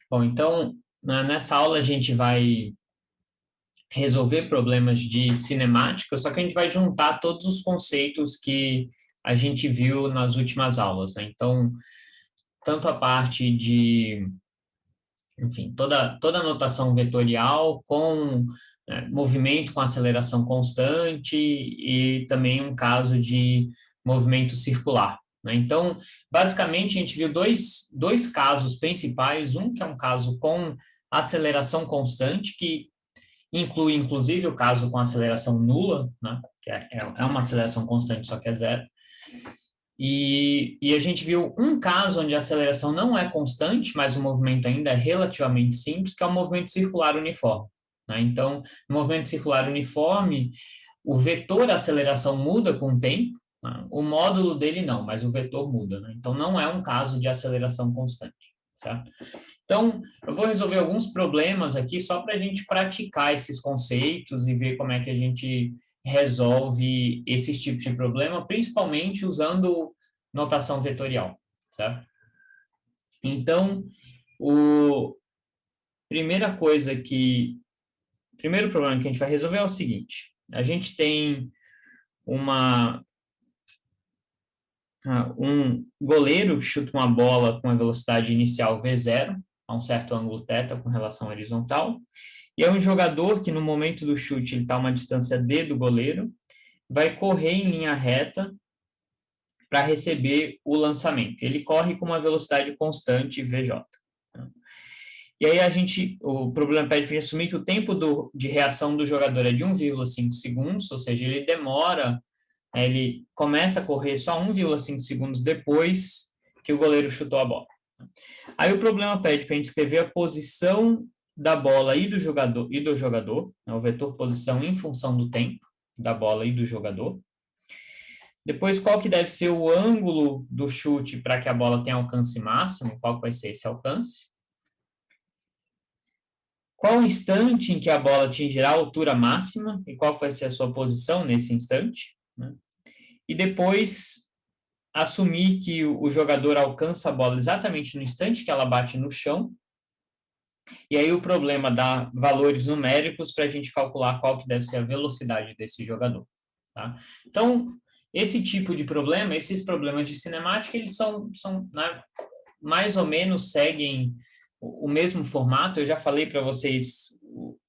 Bom, então, nessa aula a gente vai resolver problemas de cinemática, só que a gente vai juntar todos os conceitos que a gente viu nas últimas aulas, né? Então, tanto a parte de, enfim, toda a notação vetorial com movimento com aceleração constante e também um caso de movimento circular, né? Então, basicamente, a gente viu dois casos principais, um que é um caso com aceleração constante, que inclui, inclusive, o caso com aceleração nula, né? Que é uma aceleração constante, só que é zero. E a gente viu um caso onde a aceleração não é constante, mas o movimento ainda é relativamente simples, que é o movimento circular uniforme, né? Então, no movimento circular uniforme, o vetor aceleração muda com o tempo, né? O módulo dele não, mas o vetor muda, né? Então, não é um caso de aceleração constante, certo? Então, eu vou resolver alguns problemas aqui só para a gente praticar esses conceitos e ver como é que a gente resolve esses tipos de problema, principalmente usando notação vetorial, certo? Então, o primeira coisa que, primeiro problema que a gente vai resolver é o seguinte: a gente tem uma um goleiro que chuta uma bola com a velocidade inicial v0 a um certo ângulo θ com relação à horizontal. E é um jogador que, no momento do chute, ele está a uma distância d do goleiro, vai correr em linha reta para receber o lançamento. Ele corre com uma velocidade constante, VJ. E aí o problema pede para assumir que o tempo de reação do jogador é de 1,5 segundos, ou seja, ele demora, ele começa a correr só 1,5 segundos depois que o goleiro chutou a bola. Aí o problema pede para a gente escrever a posição da bola e do jogador, né, o vetor posição em função do tempo da bola e do jogador. Depois, qual que deve ser o ângulo do chute para que a bola tenha alcance máximo, qual vai ser esse alcance. Qual o instante em que a bola atingirá a altura máxima e qual vai ser a sua posição nesse instante, né? E depois assumir que o jogador alcança a bola exatamente no instante que ela bate no chão. E aí o problema dá valores numéricos para a gente calcular qual que deve ser a velocidade desse jogador, tá? Então, esse tipo de problema, esses problemas de cinemática, eles são né, mais ou menos seguem o mesmo formato. Eu já falei para vocês,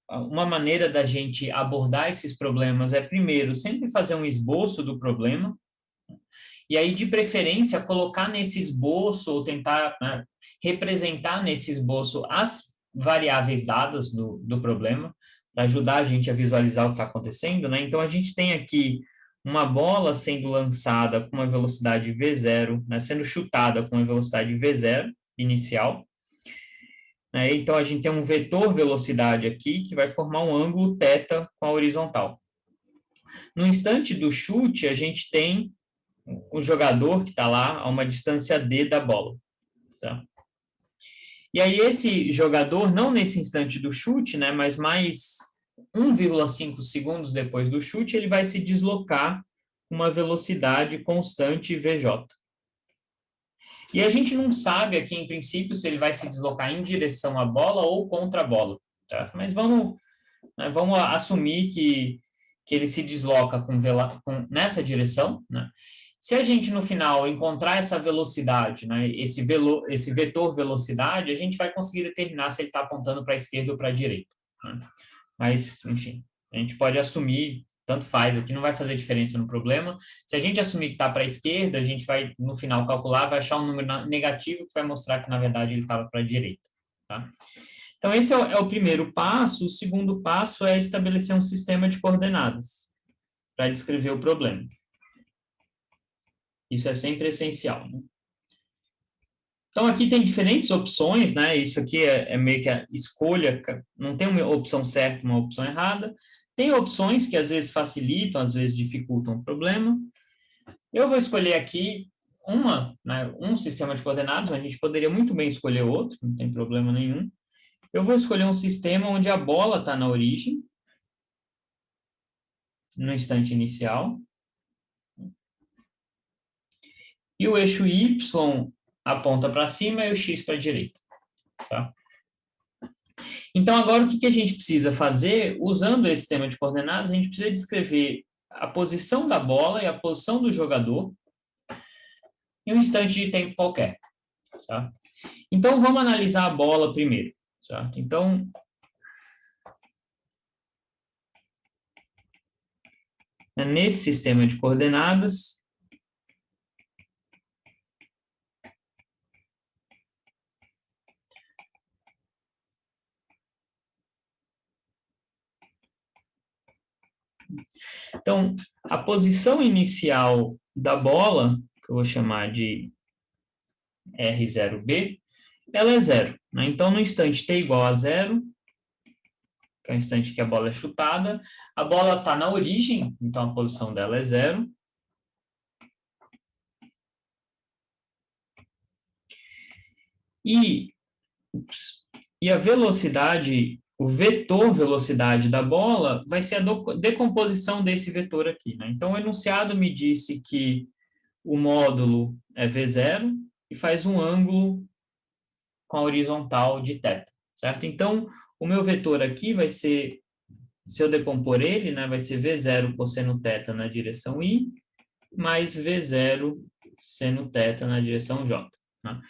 uma maneira da gente abordar esses problemas é, primeiro, sempre fazer um esboço do problema, e aí, de preferência, colocar nesse esboço, ou tentar, né, representar nesse esboço as variáveis dadas do problema, para ajudar a gente a visualizar o que está acontecendo, né? Então, a gente tem aqui uma bola sendo lançada com uma velocidade v0, né, sendo chutada com uma velocidade v0 inicial, né? Então, a gente tem um vetor velocidade aqui que vai formar um ângulo θ com a horizontal. No instante do chute, a gente tem o jogador que está lá a uma distância d da bola. Certo? E aí esse jogador, não nesse instante do chute, né, mas mais 1,5 segundos depois do chute, ele vai se deslocar com uma velocidade constante VJ. E a gente não sabe aqui, em princípio, se ele vai se deslocar em direção à bola ou contra a bola. Tá? Mas vamos assumir que ele se desloca nessa direção, né? Se a gente, no final, encontrar essa velocidade, né, esse vetor velocidade, a gente vai conseguir determinar se ele está apontando para a esquerda ou para a direita, né? Mas, enfim, a gente pode assumir, tanto faz, aqui não vai fazer diferença no problema. Se a gente assumir que está para a esquerda, a gente vai, no final, calcular, vai achar um número negativo que vai mostrar que, na verdade, ele estava para a direita, tá? Então, esse é o primeiro passo. O segundo passo é estabelecer um sistema de coordenadas para descrever o problema. Isso é sempre essencial, né? Então, aqui tem diferentes opções, né? Isso aqui é meio que a escolha, não tem uma opção certa, uma opção errada. Tem opções que às vezes facilitam, às vezes dificultam o problema. Eu vou escolher aqui um sistema de coordenadas, mas a gente poderia muito bem escolher outro, não tem problema nenhum. Eu vou escolher um sistema onde a bola está na origem, no instante inicial, e o eixo Y aponta para cima e o X para a direita, tá? Então, agora, o que que a gente precisa fazer? Usando esse sistema de coordenadas, a gente precisa descrever a posição da bola e a posição do jogador em um instante de tempo qualquer. Certo? Então, vamos analisar a bola primeiro. Certo? Então, nesse sistema de coordenadas, então, a posição inicial da bola, que eu vou chamar de R0B, ela é zero. Né? Então, no instante t igual a zero, que é o instante que a bola é chutada, a bola está na origem, então a posição dela é zero. E, e a velocidade, o vetor velocidade da bola vai ser a decomposição desse vetor aqui. Né? Então, o enunciado me disse que o módulo é V0 e faz um ângulo com a horizontal de θ, certo? Então, o meu vetor aqui vai ser, se eu decompor ele, né, vai ser V0 cosseno θ na direção I, mais V0 seno θ na direção J. Né?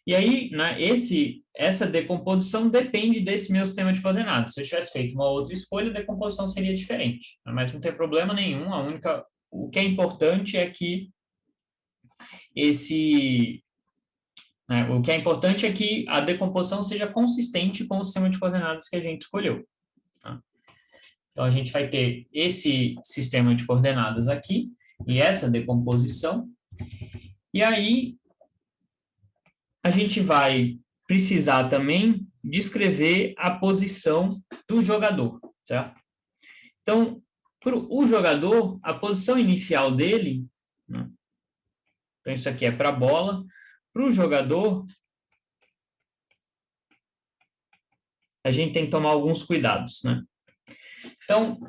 E aí, né, essa decomposição depende desse meu sistema de coordenadas. Se eu tivesse feito uma outra escolha, a decomposição seria diferente. Né? Mas não tem problema nenhum, o que é importante é que o que é importante é que a decomposição seja consistente com o sistema de coordenadas que a gente escolheu. Tá? Então, a gente vai ter esse sistema de coordenadas aqui e essa decomposição. E aí, a gente vai precisar também descrever a posição do jogador, certo? Então, para o jogador, a posição inicial dele, né? Então, isso aqui é para a bola. Para o jogador, a gente tem que tomar alguns cuidados, né? Então,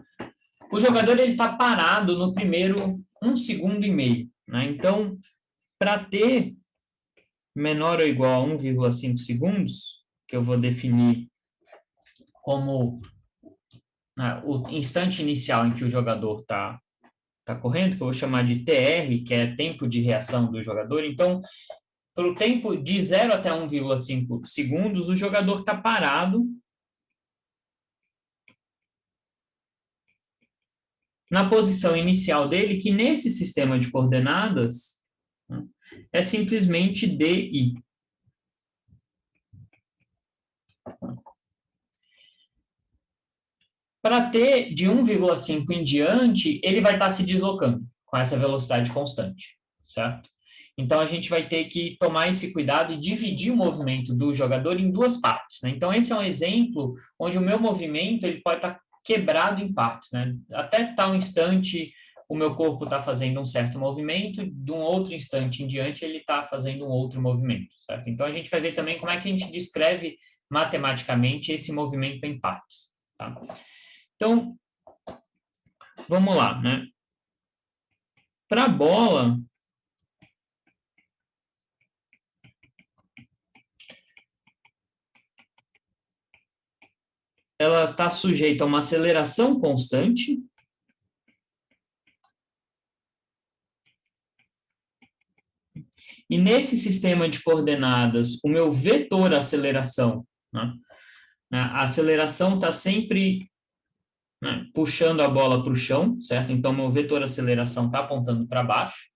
o jogador ele está parado no primeiro 1,5 segundo. Né? Então, para ter menor ou igual a 1,5 segundos, que eu vou definir como o instante inicial em que o jogador está correndo, que eu vou chamar de TR, que é tempo de reação do jogador. Então, pelo tempo de 0 até 1,5 segundos, o jogador está parado na posição inicial dele, que nesse sistema de coordenadas, né, é simplesmente DI. Para ter de 1,5 em diante, ele vai estar se deslocando com essa velocidade constante, certo? Então, a gente vai ter que tomar esse cuidado e dividir o movimento do jogador em duas partes. Né? Então, esse é um exemplo onde o meu movimento ele pode estar quebrado em partes. Né? Até tal instante, o meu corpo está fazendo um certo movimento, de um outro instante em diante, ele está fazendo um outro movimento. Certo? Então, a gente vai ver também como é que a gente descreve matematicamente esse movimento em partes. Tá? Então, vamos lá, né? Para a bola, ela está sujeita a uma aceleração constante. E nesse sistema de coordenadas, o meu vetor aceleração, né? A aceleração está sempre, né, puxando a bola para o chão, certo? Então, meu vetor aceleração está apontando para baixo.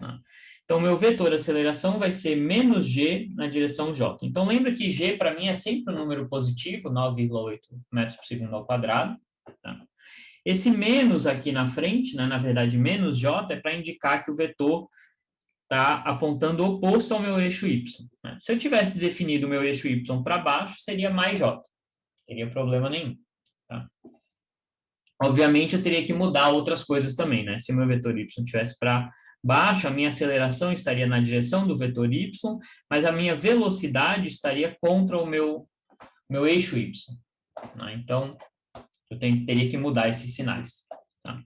Né? Então, meu vetor aceleração vai ser menos g na direção j. Então, lembra que g, para mim, é sempre um número positivo, 9,8 metros por segundo ao quadrado. Tá? Esse menos aqui na frente, né, na verdade, menos j, é para indicar que o vetor está apontando oposto ao meu eixo y. Né? Se eu tivesse definido o meu eixo y para baixo, seria mais j. Não teria problema nenhum. Tá? Obviamente, eu teria que mudar outras coisas também. Né? Se o meu vetor y estivesse para baixo, a minha aceleração estaria na direção do vetor y, mas a minha velocidade estaria contra o meu eixo y. Né? Então, eu teria que mudar esses sinais. Tá?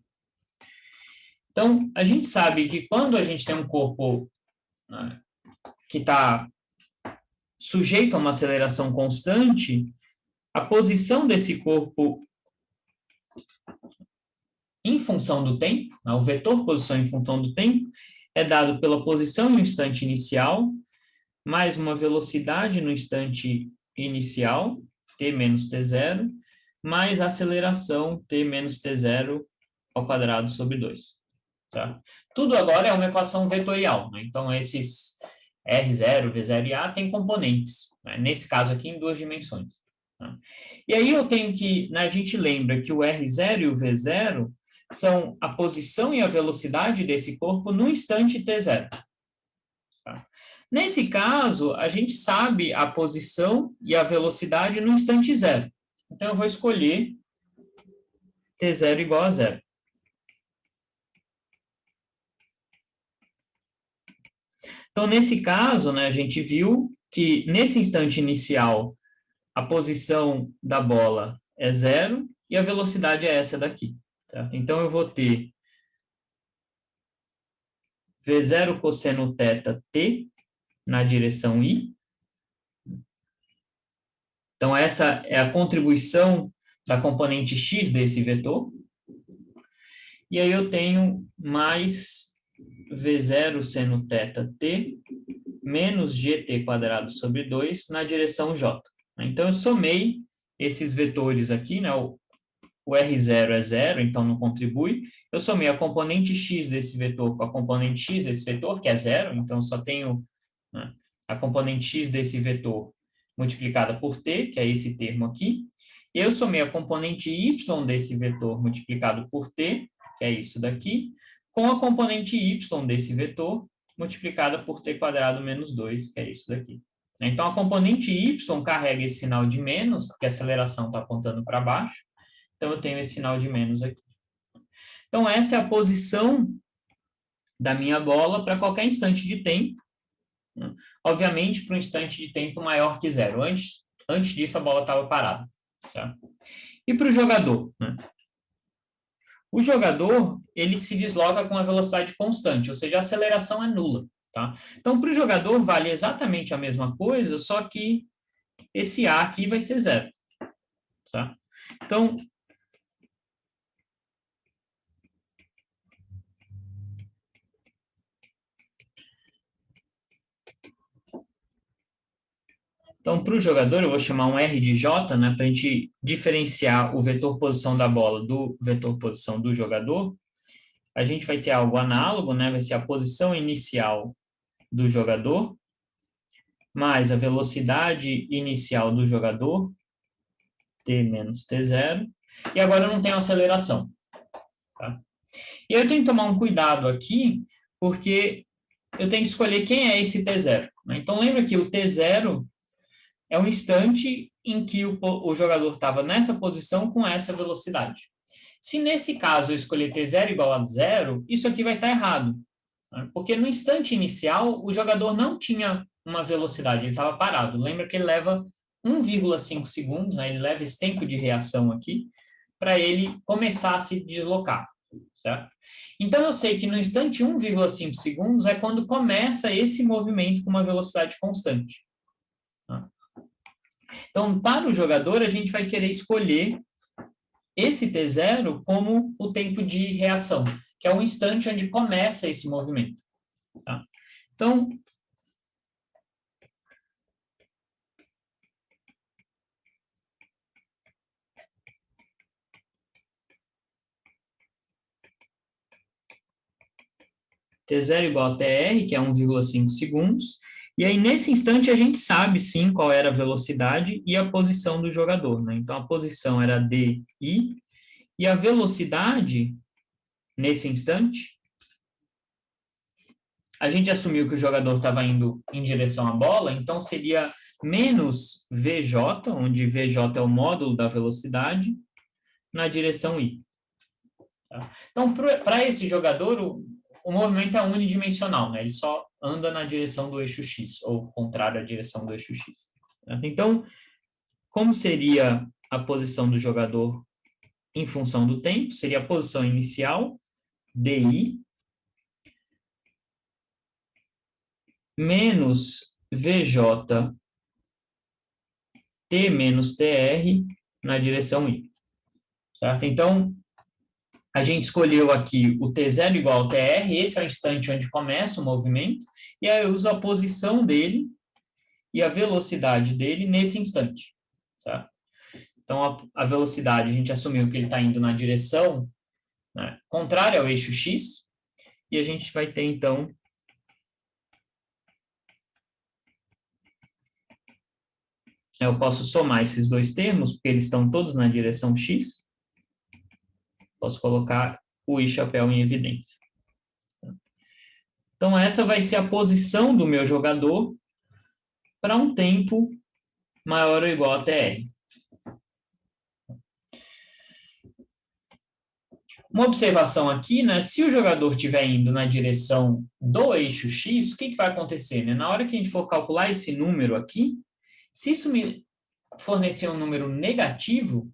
Então, a gente sabe que quando a gente tem um corpo, né, que está sujeito a uma aceleração constante, A posição desse corpo em função do tempo, o vetor posição em função do tempo, é dado pela posição no instante inicial, mais uma velocidade no instante inicial, t menos t0, mais a aceleração t menos t0 ao quadrado sobre 2. Tá? Tudo agora é uma equação vetorial, né? Então, esses R0, V0 e A têm componentes, né? Nesse caso aqui, em duas dimensões. Tá? E aí eu tenho que, né, a gente lembra que o R0 e o V0 são a posição e a velocidade desse corpo no instante t0. Tá? Nesse caso, a gente sabe a posição e a velocidade no instante zero. Então, eu vou escolher t0 igual a zero. Então, nesse caso, né, a gente viu que nesse instante inicial, a posição da bola é zero e a velocidade é essa daqui. Tá? Então, eu vou ter V0 cosseno θ t na direção i. Então, essa é a contribuição da componente x desse vetor. E aí eu tenho mais V0 seno θ t menos gt quadrado sobre 2 na direção j. Então, eu somei esses vetores aqui, né? O R0 é zero, então não contribui. Eu somei a componente x desse vetor com a componente x desse vetor, que é zero, então só tenho, né, a componente x desse vetor multiplicada por t, que é esse termo aqui. Eu somei a componente y desse vetor multiplicado por t, que é isso daqui, com a componente y desse vetor multiplicada por t quadrado menos 2, que é isso daqui. Então, a componente y carrega esse sinal de menos, porque a aceleração está apontando para baixo. Então, eu tenho esse sinal de menos aqui. Então, essa é a posição da minha bola para qualquer instante de tempo. Né? Obviamente, para um instante de tempo maior que zero. Antes disso, a bola estava parada. Certo? E para o jogador? Né? O jogador, ele se desloca com a velocidade constante, ou seja, a aceleração é nula. Tá? Então, para o jogador, vale exatamente a mesma coisa, só que esse A aqui vai ser zero. Tá? Então, para o jogador, eu vou chamar um R de J, né, para a gente diferenciar o vetor posição da bola do vetor posição do jogador. A gente vai ter algo análogo, né, vai ser a posição inicial do jogador, mais a velocidade inicial do jogador, t menos t0, e agora eu não tenho aceleração. Tá? E eu tenho que tomar um cuidado aqui, porque eu tenho que escolher quem é esse t0. Né? Então, lembra que o t0 é um instante em que o jogador estava nessa posição com essa velocidade. Se nesse caso eu escolher t0 igual a zero, isso aqui vai estar errado. Né? Porque no instante inicial, o jogador não tinha uma velocidade, ele estava parado. Lembra que ele leva 1,5 segundos, né? Ele leva esse tempo de reação aqui, para ele começar a se deslocar. Certo? Então, eu sei que no instante 1,5 segundos é quando começa esse movimento com uma velocidade constante. Então, para o jogador, a gente vai querer escolher esse t0 como o tempo de reação, que é o instante onde começa esse movimento. Tá? Então, t0 igual a tr, que é 1,5 segundos, e aí nesse instante a gente sabe sim qual era a velocidade e a posição do jogador. Né? Então, a posição era di, e a velocidade, nesse instante, a gente assumiu que o jogador estava indo em direção à bola, então seria menos VJ, onde VJ é o módulo da velocidade, na direção I. Tá? Então, para esse jogador, o movimento é unidimensional, né? Ele só anda na direção do eixo X, ou contrário à direção do eixo X. Tá? Então, como seria a posição do jogador em função do tempo? Seria a posição inicial, DI, menos VJ T menos TR na direção Y. Certo? Então, a gente escolheu aqui o T0 igual ao TR, esse é o instante onde começa o movimento, e aí eu uso a posição dele e a velocidade dele nesse instante. Certo? Então, a velocidade, a gente assumiu que ele está indo na direção, né, contrária ao eixo X, e a gente vai ter, então, eu posso somar esses dois termos, porque eles estão todos na direção X. Posso colocar o I chapéu em evidência. Então, essa vai ser a posição do meu jogador para um tempo maior ou igual a TR. Uma observação aqui, né? Se o jogador estiver indo na direção do eixo X, o que vai acontecer? Né? Na hora que a gente for calcular esse número aqui, se isso me fornecer um número negativo,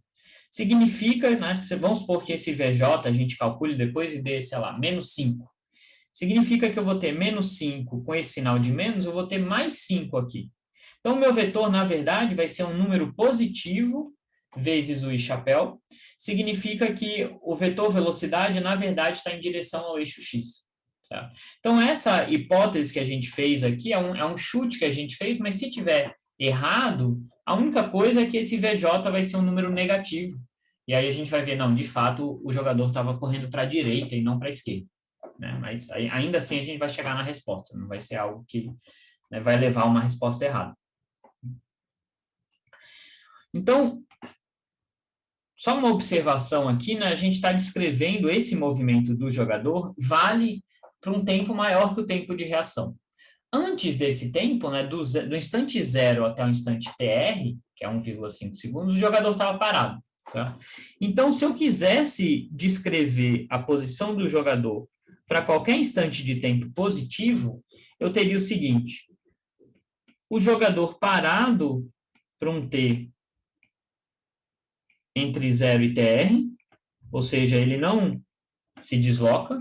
significa, né, vamos supor que esse VJ a gente calcule depois e dê, sei lá, menos 5. Significa que eu vou ter menos 5 com esse sinal de menos, eu vou ter mais 5 aqui. Então, o meu vetor, na verdade, vai ser um número positivo vezes o I chapéu. Significa que o vetor velocidade, na verdade, está em direção ao eixo X. Tá? Então, essa hipótese que a gente fez aqui é um chute que a gente fez, mas se tiver errado, a única coisa é que esse VJ vai ser um número negativo. E aí a gente vai ver, não, de fato, o jogador estava correndo para a direita e não para a esquerda. Né? Mas ainda assim a gente vai chegar na resposta, não vai ser algo que, né, vai levar a uma resposta errada. Então, só uma observação aqui, né? A gente está descrevendo esse movimento do jogador, vale para um tempo maior que o tempo de reação. Antes desse tempo, né, do instante 0 até o instante TR, que é 1,5 segundos, o jogador estava parado. Tá? Então, se eu quisesse descrever a posição do jogador para qualquer instante de tempo positivo, eu teria o seguinte: o jogador parado para um T entre 0 e TR, ou seja, ele não se desloca,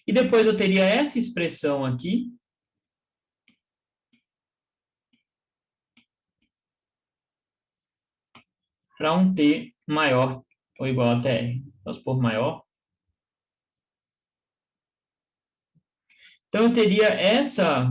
e depois eu teria essa expressão aqui, para um T maior ou igual a TR. Vamos por maior. Então, eu teria essa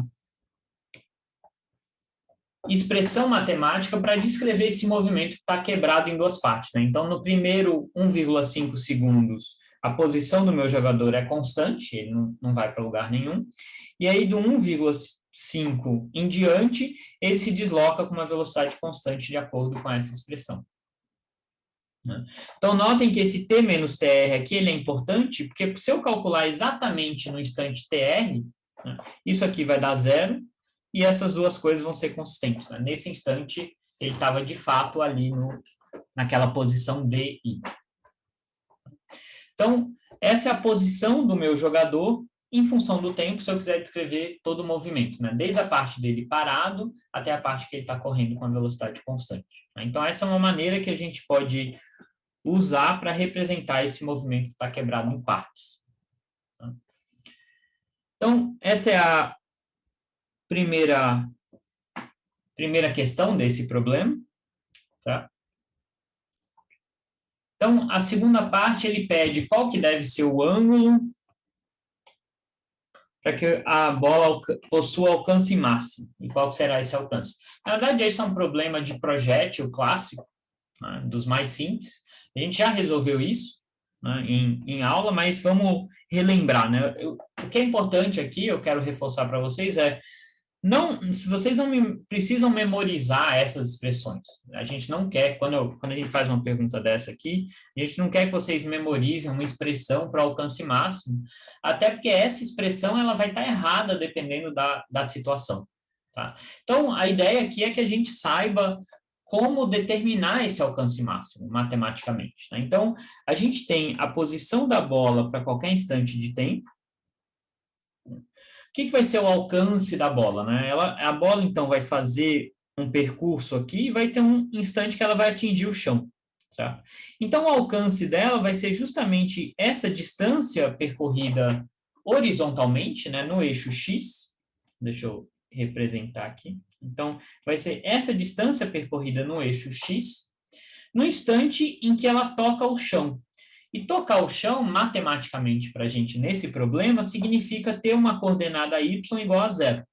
expressão matemática para descrever esse movimento que está quebrado em duas partes. Né? Então, no primeiro 1,5 segundos, a posição do meu jogador é constante, ele não vai para lugar nenhum. E aí, do 1,5 em diante, ele se desloca com uma velocidade constante de acordo com essa expressão. Então, notem que esse T menos TR aqui ele é importante, porque se eu calcular exatamente no instante TR, né, isso aqui vai dar 0, e essas duas coisas vão ser consistentes. Né? Nesse instante, ele estava de fato ali naquela posição DI. Então, essa é a posição do meu jogador em função do tempo, se eu quiser descrever todo o movimento, né? Desde a parte dele parado até a parte que ele está correndo com a velocidade constante. Né? Então, essa é uma maneira que a gente pode usar para representar esse movimento que está quebrado em partes. Então, essa é a primeira questão desse problema. Tá? Então, a segunda parte, ele pede qual que deve ser o ângulo para que a bola possua alcance máximo. E qual será esse alcance? Na verdade, esse é um problema de projétil clássico, né, dos mais simples. A gente já resolveu isso, né, em aula, mas vamos relembrar. Né? O que é importante aqui, eu quero reforçar para vocês, se vocês não precisam memorizar essas expressões. A gente não quer, quando a gente faz uma pergunta dessa aqui, a gente não quer que vocês memorizem uma expressão para alcance máximo, até porque essa expressão ela vai estar errada dependendo da situação. Tá? Então, a ideia aqui é que a gente saiba como determinar esse alcance máximo matematicamente. Né? Então, a gente tem a posição da bola para qualquer instante de tempo. O que vai ser o alcance da bola? Né? A bola, então, vai fazer um percurso aqui e vai ter um instante que ela vai atingir o chão. Tá? Então, o alcance dela vai ser justamente essa distância percorrida horizontalmente, né, no eixo X. Deixa eu representar aqui. Então, vai ser essa distância percorrida no eixo x, no instante em que ela toca o chão. E tocar o chão, matematicamente, para a gente, nesse problema, significa ter uma coordenada y igual a zero.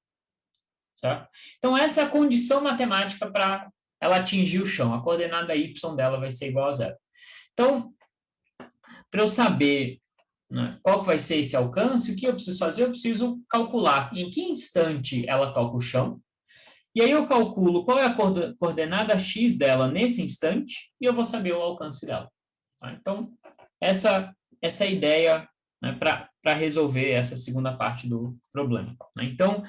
Certo? Então, essa é a condição matemática para ela atingir o chão. A coordenada y dela vai ser igual a zero. Então, para eu saber, né, qual que vai ser esse alcance, o que eu preciso fazer? Eu preciso calcular em que instante ela toca o chão, e aí eu calculo qual é a coordenada x dela nesse instante, e eu vou saber o alcance dela. Tá? Então, essa é a ideia, né, para resolver essa segunda parte do problema. Né? Então,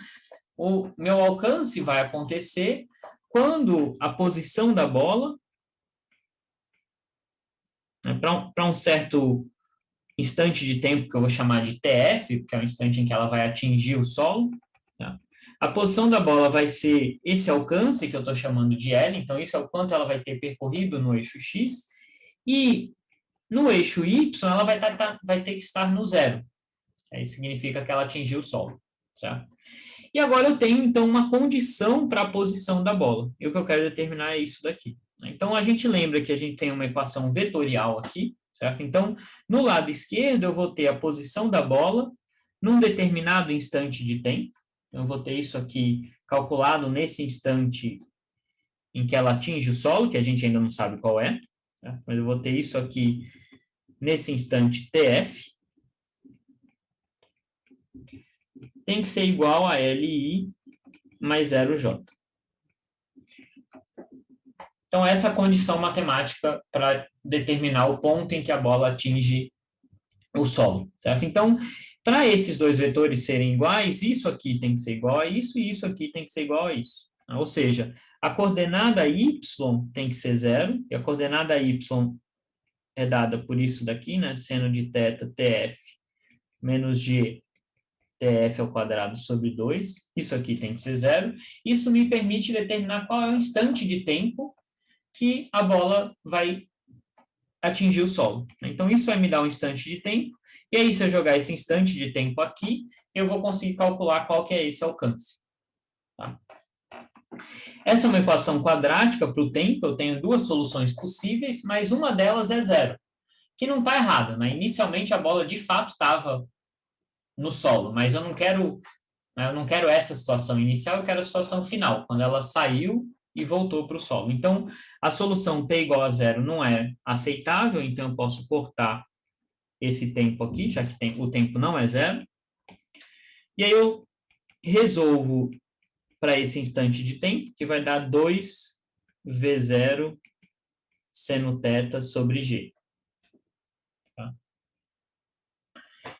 o meu alcance vai acontecer quando a posição da bola, né, para um certo instante de tempo que eu vou chamar de TF, que é o instante em que ela vai atingir o solo, tá? A posição da bola vai ser esse alcance que eu estou chamando de L, então isso é o quanto ela vai ter percorrido no eixo X, e no eixo Y ela vai ter que estar no zero. Isso significa que ela atingiu o solo. Certo? E agora eu tenho, então, uma condição para a posição da bola. E o que eu quero determinar é isso daqui. Então, a gente lembra que a gente tem uma equação vetorial aqui, certo? Então, no lado esquerdo, eu vou ter a posição da bola num determinado instante de tempo. Eu vou ter isso aqui calculado nesse instante em que ela atinge o solo, que a gente ainda não sabe qual é. Certo? Mas eu vou ter isso aqui nesse instante TF. Tem que ser igual a LI mais 0J. Então, essa é a condição matemática para determinar o ponto em que a bola atinge o solo, certo? Então, para esses dois vetores serem iguais, isso aqui tem que ser igual a isso e isso aqui tem que ser igual a isso. Ou seja, a coordenada y tem que ser zero, e a coordenada y é dada por isso daqui, né? Seno de θ, TF, menos g, TF ao quadrado sobre 2. Isso aqui tem que ser zero. Isso me permite determinar qual é o instante de tempo que a bola vai atingir o solo. Então, isso vai me dar um instante de tempo, e aí, se eu jogar esse instante de tempo aqui, eu vou conseguir calcular qual que é esse alcance. Tá? Essa é uma equação quadrática para o tempo, eu tenho duas soluções possíveis, mas uma delas é zero, que não está errado, né? Inicialmente, a bola de fato estava no solo, mas eu não quero essa situação inicial, eu quero a situação final, quando ela saiu e voltou para o solo. Então, a solução t igual a zero não é aceitável, então eu posso cortar esse tempo aqui, já que o tempo não é zero. E aí eu resolvo para esse instante de tempo, que vai dar 2v0 seno θ sobre g. Tá?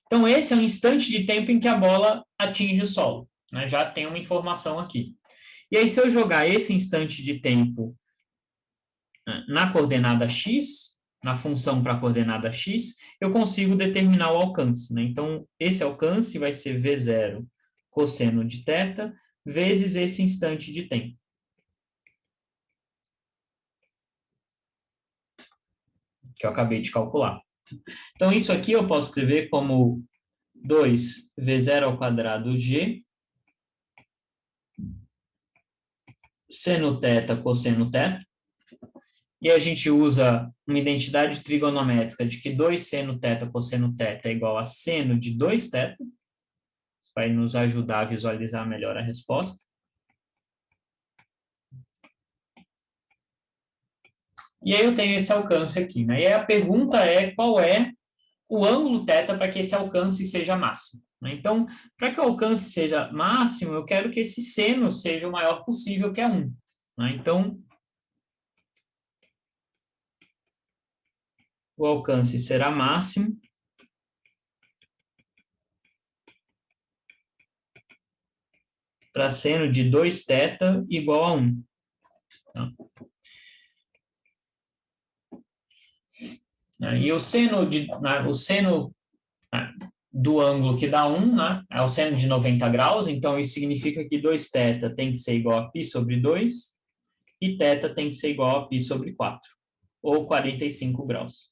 Então, esse é um instante de tempo em que a bola atinge o solo. Né? Já tem uma informação aqui. E aí, se eu jogar esse instante de tempo na coordenada x, na função para a coordenada x, eu consigo determinar o alcance. Né? Então, esse alcance vai ser v0 cosseno de θ vezes esse instante de tempo. Que eu acabei de calcular. Então, isso aqui eu posso escrever como 2v0 ao quadrado g seno θ cosseno θ. E a gente usa uma identidade trigonométrica de que 2 seno θ cosseno θ é igual a seno de 2θ. Isso vai nos ajudar a visualizar melhor a resposta. E aí eu tenho esse alcance aqui, né? E aí a pergunta é qual é o ângulo θ para que esse alcance seja máximo. Né? Então, para que o alcance seja máximo, eu quero que esse seno seja o maior possível, que é 1. Né? Então, o alcance será máximo para seno de 2θ igual a 1. Tá? E o seno do ângulo que dá 1, né, é o seno de 90 graus, então isso significa que 2θ tem que ser igual a π sobre 2 e θ tem que ser igual a π sobre 4, ou 45 graus.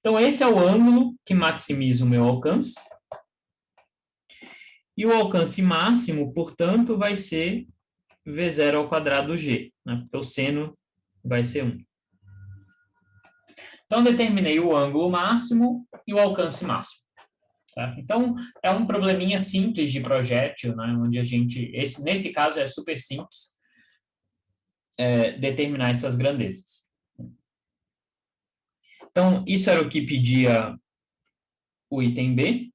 Então, esse é o ângulo que maximiza o meu alcance. E o alcance máximo, portanto, vai ser V0² né? Porque o seno vai ser 1. Então, determinei o ângulo máximo e o alcance máximo. Certo? Então, é um probleminha simples de projétil, né? Onde a gente, nesse caso, é super simples determinar essas grandezas. Então, isso era o que pedia o item B.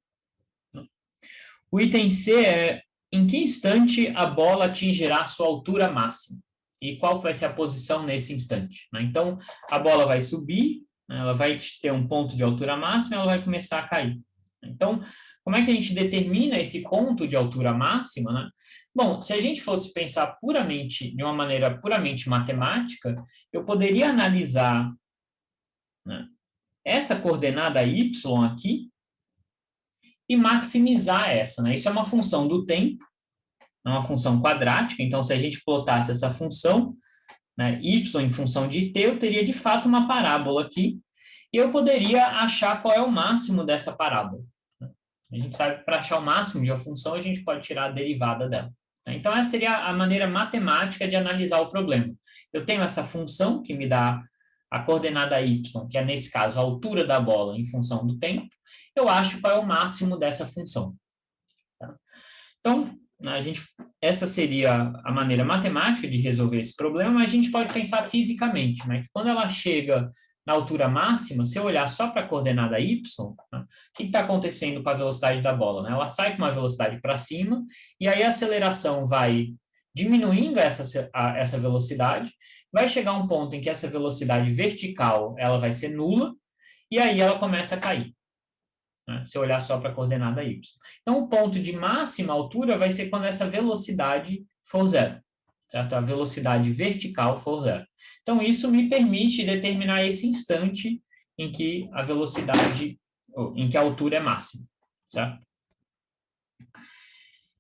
O item C é em que instante a bola atingirá sua altura máxima e qual vai ser a posição nesse instante. Né? Então, a bola vai subir, né? Ela vai ter um ponto de altura máxima e ela vai começar a cair. Então, como é que a gente determina esse ponto de altura máxima? Né? Bom, se a gente fosse pensar puramente, de uma maneira puramente matemática, eu poderia analisar, né, essa coordenada y aqui e maximizar essa. Né? Isso é uma função do tempo, é uma função quadrática, então se a gente plotasse essa função, né, y em função de t, eu teria de fato uma parábola aqui, e eu poderia achar qual é o máximo dessa parábola. A gente sabe que para achar o máximo de uma função, a gente pode tirar a derivada dela. Então, essa seria a maneira matemática de analisar o problema. Eu tenho essa função que me dá a coordenada y, que é, nesse caso, a altura da bola em função do tempo. Eu acho qual é o máximo dessa função. Então, essa seria a maneira matemática de resolver esse problema, mas a gente pode pensar fisicamente, né? Que quando ela chega na altura máxima, se eu olhar só para a coordenada y, né, o que está acontecendo com a velocidade da bola? Né? Ela sai com uma velocidade para cima, e aí a aceleração vai diminuindo essa velocidade, vai chegar um ponto em que essa velocidade vertical ela vai ser nula, e aí ela começa a cair. Né? Se eu olhar só para a coordenada y. Então, o ponto de máxima altura vai ser quando essa velocidade for zero, certo? A velocidade vertical for zero. Então, isso me permite determinar esse instante em que a velocidade, em que a altura é máxima, certo?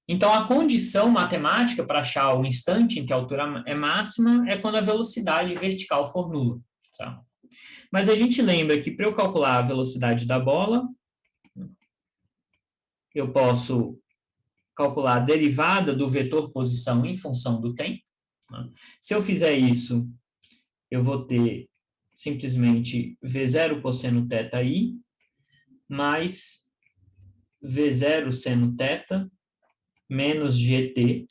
Então, a condição matemática para achar o instante em que a altura é máxima é quando a velocidade vertical for nula, certo? Mas a gente lembra que para eu calcular a velocidade da bola, eu posso calcular a derivada do vetor posição em função do tempo. Né? Se eu fizer isso, eu vou ter simplesmente V0 cosseno θi mais V0 seno θ menos GT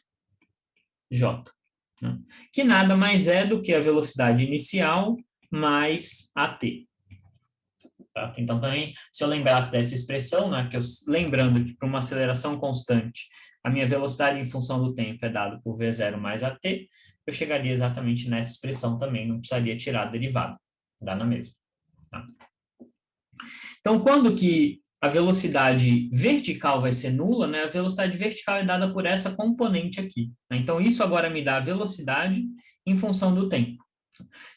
J. Né? Que nada mais é do que a velocidade inicial mais AT. Tá? Então, também, se eu lembrasse dessa expressão, né, que lembrando que para uma aceleração constante, a minha velocidade em função do tempo é dada por V0 mais AT, eu chegaria exatamente nessa expressão também, não precisaria tirar a derivada, dá na mesma. Tá? Então, quando que a velocidade vertical vai ser nula, né, a velocidade vertical é dada por essa componente aqui. Né? Então, isso agora me dá a velocidade em função do tempo.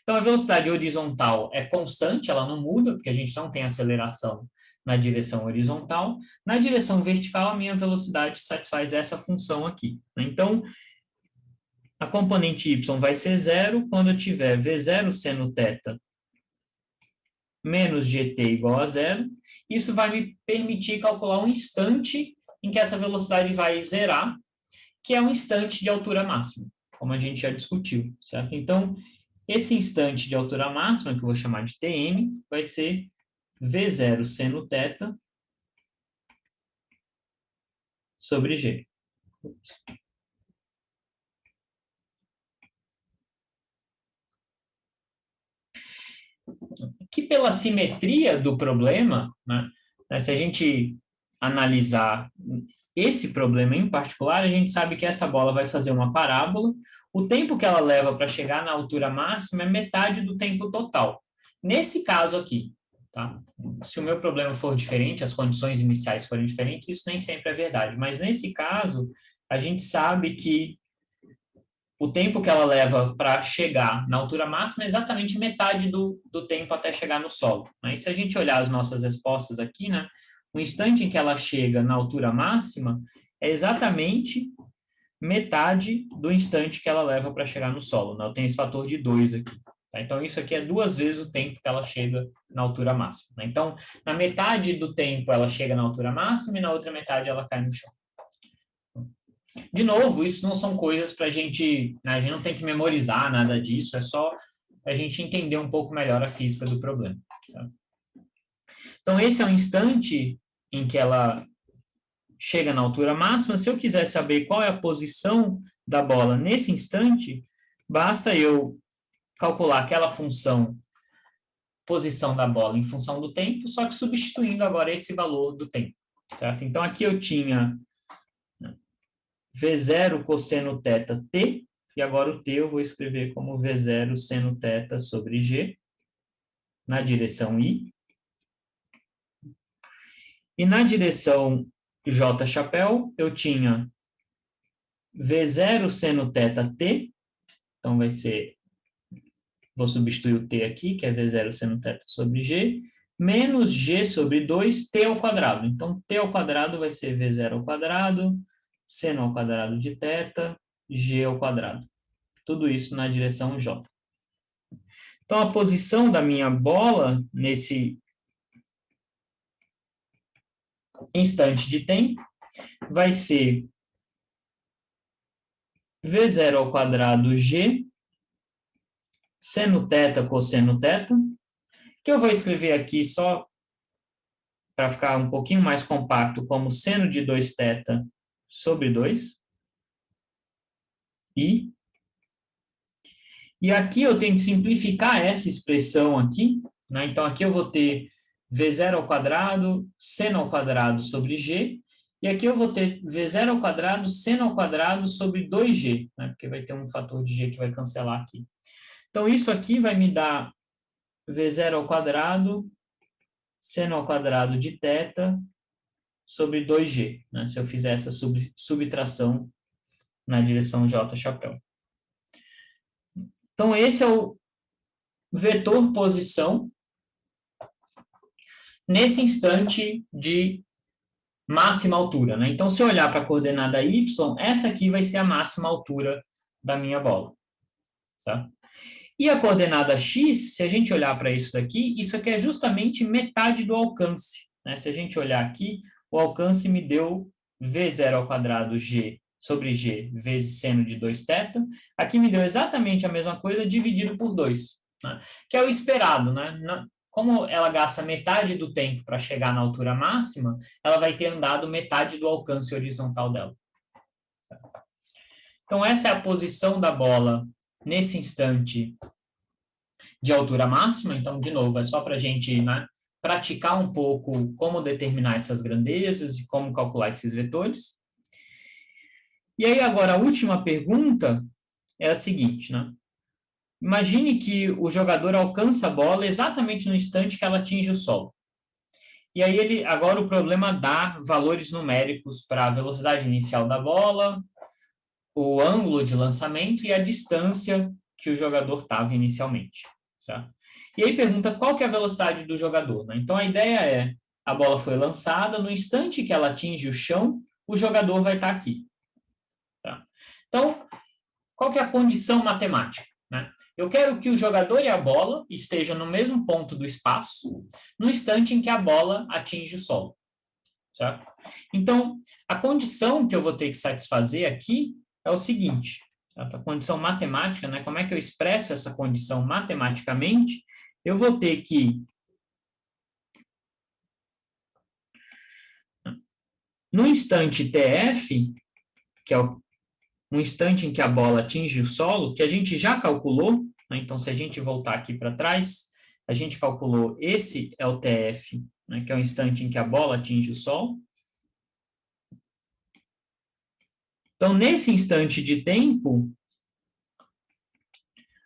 Então, a velocidade horizontal é constante, ela não muda, porque a gente não tem aceleração na direção horizontal. Na direção vertical, a minha velocidade satisfaz essa função aqui. Então, a componente y vai ser zero quando eu tiver V0 seno θ menos GT igual a zero. Isso vai me permitir calcular um instante em que essa velocidade vai zerar, que é um instante de altura máxima, como a gente já discutiu, certo? Então, esse instante de altura máxima, que eu vou chamar de Tm, vai ser V0 seno θ sobre G. Que pela simetria do problema, né, se a gente analisar esse problema em particular, a gente sabe que essa bola vai fazer uma parábola, o tempo que ela leva para chegar na altura máxima é metade do tempo total. Nesse caso aqui, tá? Se o meu problema for diferente, as condições iniciais forem diferentes, isso nem sempre é verdade, mas nesse caso, a gente sabe que o tempo que ela leva para chegar na altura máxima é exatamente metade do tempo até chegar no solo. Né? E se a gente olhar as nossas respostas aqui, né, o instante em que ela chega na altura máxima é exatamente metade do instante que ela leva para chegar no solo. Né? Eu tenho esse fator de 2 aqui. Tá? Então, isso aqui é 2 vezes o tempo que ela chega na altura máxima. Né? Então, na metade do tempo ela chega na altura máxima e na outra metade ela cai no chão. De novo, isso não são coisas para a gente, né, a gente não tem que memorizar nada disso, é só a gente entender um pouco melhor a física do problema. Tá? Então, esse é o instante em que ela chega na altura máxima. Se eu quiser saber qual é a posição da bola nesse instante, basta eu calcular aquela função posição da bola em função do tempo, só que substituindo agora esse valor do tempo, certo? Então, aqui eu tinha V0 cosseno θ t, e agora o t eu vou escrever como V0 seno θ sobre G, na direção I. E na direção J chapéu, eu tinha V0 seno θ t, então vai ser, vou substituir o t aqui, que é V0 seno θ sobre G, menos G sobre 2, t ao quadrado. Então, t ao quadrado vai ser V0 ao quadrado, seno ao quadrado de θ, G ao quadrado. Tudo isso na direção J. Então, a posição da minha bola nesse instante de tempo vai ser V0 ao quadrado G, seno θ cosseno θ, que eu vou escrever aqui só para ficar um pouquinho mais compacto como seno de 2θ sobre 2. E aqui eu tenho que simplificar essa expressão aqui, né? Então, aqui eu vou ter V0 ao quadrado, seno ao quadrado sobre G, e aqui eu vou ter V0 ao quadrado, seno ao quadrado sobre 2G, né? Porque vai ter um fator de G que vai cancelar aqui. Então, isso aqui vai me dar V0 ao quadrado, seno ao quadrado de θ sobre 2G, né? Se eu fizer essa subtração na direção J chapéu. Então, esse é o vetor posição nesse instante de máxima altura, né? Então, se eu olhar para a coordenada y, essa aqui vai ser a máxima altura da minha bola. Tá? E a coordenada x, se a gente olhar para isso daqui, isso aqui é justamente metade do alcance, né? Se a gente olhar aqui, o alcance me deu V0 ao quadrado G sobre G vezes seno de 2θ. Aqui me deu exatamente a mesma coisa dividido por 2, né? Que é o esperado, né? Como ela gasta metade do tempo para chegar na altura máxima, ela vai ter andado metade do alcance horizontal dela. Então, essa é a posição da bola nesse instante de altura máxima. Então, de novo, é só para a gente, né, praticar um pouco como determinar essas grandezas e como calcular esses vetores. E aí, agora, a última pergunta é a seguinte, né? Imagine que o jogador alcança a bola exatamente no instante que ela atinge o solo. E aí, agora o problema dá valores numéricos para a velocidade inicial da bola, o ângulo de lançamento e a distância que o jogador estava inicialmente. Tá? E aí pergunta qual que é a velocidade do jogador. Né? Então, a ideia é, a bola foi lançada, no instante que ela atinge o chão, o jogador vai estar aqui. Tá? Então, qual que é a condição matemática? Né? Eu quero que o jogador e a bola estejam no mesmo ponto do espaço, no instante em que a bola atinge o solo. Certo? Então, a condição que eu vou ter que satisfazer aqui é o seguinte, certo? A condição matemática, né? Como é que eu expresso essa condição matematicamente? Eu vou ter que, no instante TF, que é um instante em que a bola atinge o solo, que a gente já calculou, né? Então, se a gente voltar aqui para trás, a gente calculou esse é o TF, né? Que é o instante em que a bola atinge o solo. Então, nesse instante de tempo,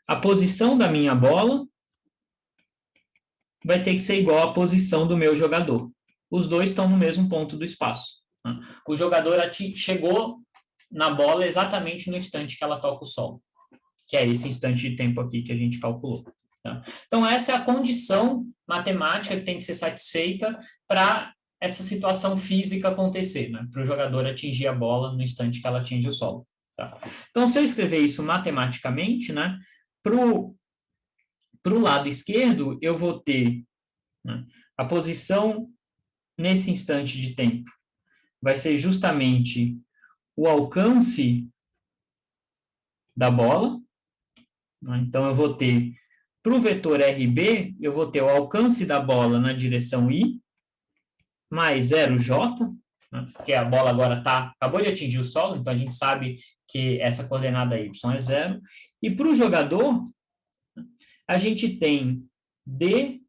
a posição da minha bola vai ter que ser igual à posição do meu jogador. Os dois estão no mesmo ponto do espaço. Né? O jogador chegou na bola exatamente no instante que ela toca o solo, que é esse instante de tempo aqui que a gente calculou. Tá? Então, essa é a condição matemática que tem que ser satisfeita para essa situação física acontecer, né? Para o jogador atingir a bola no instante que ela atinge o solo. Tá? Então, se eu escrever isso matematicamente, né, para o lado esquerdo, eu vou ter, né, a posição nesse instante de tempo vai ser justamente o alcance da bola. Então, eu vou ter, para o vetor RB, eu vou ter o alcance da bola na direção I, mais 0J, né, porque a bola agora acabou de atingir o solo, então a gente sabe que essa coordenada Y é 0. E para o jogador, a gente tem D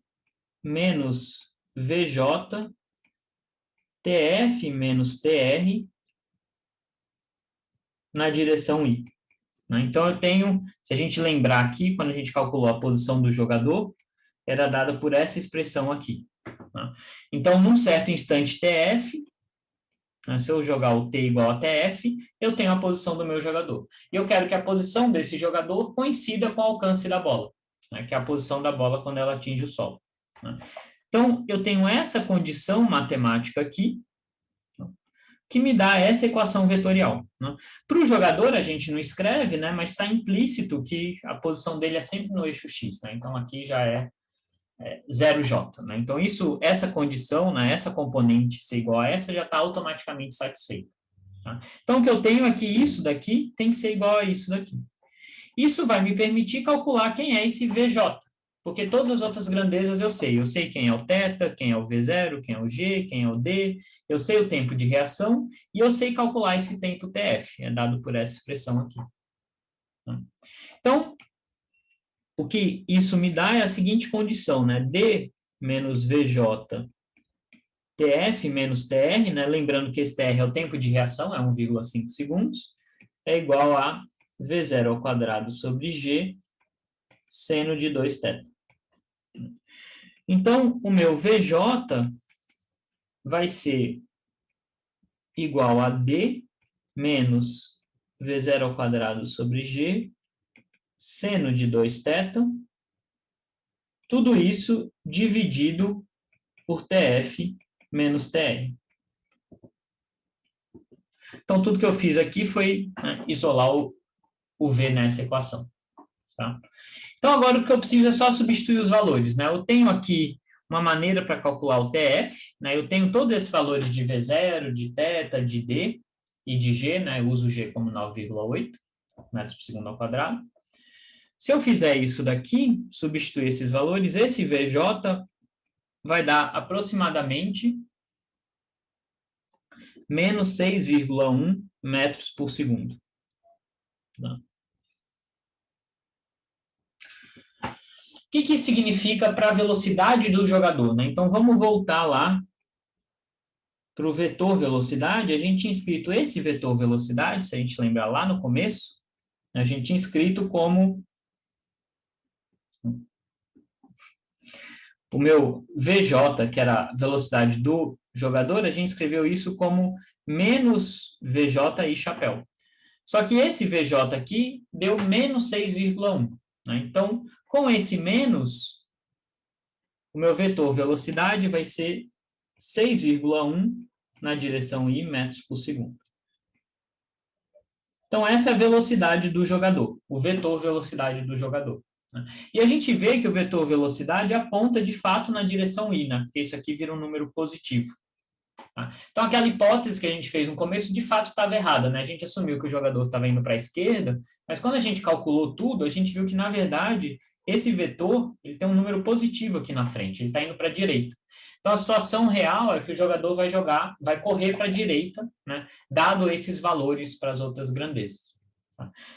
menos VJ, TF menos TR na direção I. Então, eu tenho, se a gente lembrar aqui, quando a gente calculou a posição do jogador, era dada por essa expressão aqui. Então, num certo instante TF, se eu jogar o T igual a TF, eu tenho a posição do meu jogador. E eu quero que a posição desse jogador coincida com o alcance da bola, que é a posição da bola quando ela atinge o solo. Então, eu tenho essa condição matemática aqui, que me dá essa equação vetorial. Para o jogador, a gente não escreve, mas está implícito que a posição dele é sempre no eixo X. Então, aqui já é 0J. Então, essa condição, essa componente ser igual a essa, já está automaticamente satisfeita. Então, o que eu tenho aqui, isso daqui, tem que ser igual a isso daqui. Isso vai me permitir calcular quem é esse VJ. Porque todas as outras grandezas eu sei quem é o θ, quem é o V0, quem é o G, quem é o D, eu sei o tempo de reação e eu sei calcular esse tempo TF, é dado por essa expressão aqui. Então, o que isso me dá é a seguinte condição, D menos VJ, TF menos TR, lembrando que esse TR é o tempo de reação, é 1,5 segundos, é igual a V0 ao quadrado sobre G, seno de 2θ. Então, o meu VJ vai ser igual a D menos V0 ao quadrado sobre G, seno de 2θ, tudo isso dividido por TF menos TR. Então, tudo que eu fiz aqui foi isolar o V nessa equação. Tá? Então, agora o que eu preciso é só substituir os valores. Eu tenho aqui uma maneira para calcular o TF, eu tenho todos esses valores de V0, de θ, de D e de G, eu uso o G como 9,8 metros por segundo ao quadrado. Se eu fizer isso daqui, substituir esses valores, esse VJ vai dar aproximadamente menos 6,1 metros por segundo. Tá? O que isso significa para a velocidade do jogador? Então, vamos voltar lá para o vetor velocidade. A gente tinha escrito esse vetor velocidade, se a gente lembrar lá no começo, a gente tinha escrito como o meu VJ, que era a velocidade do jogador, a gente escreveu isso como menos VJ e chapéu. Só que esse VJ aqui deu menos 6,1. Então, com esse menos, o meu vetor velocidade vai ser 6,1 na direção I metros por segundo. Então, essa é a velocidade do jogador, o vetor velocidade do jogador. E a gente vê que o vetor velocidade aponta de fato na direção I, porque isso aqui vira um número positivo. Então, aquela hipótese que a gente fez no começo, de fato, estava errada. A gente assumiu que o jogador estava indo para a esquerda, mas quando a gente calculou tudo, a gente viu que, na verdade, esse vetor ele tem um número positivo aqui na frente, ele está indo para a direita. Então, a situação real é que o jogador vai correr para a direita, dado esses valores para as outras grandezas.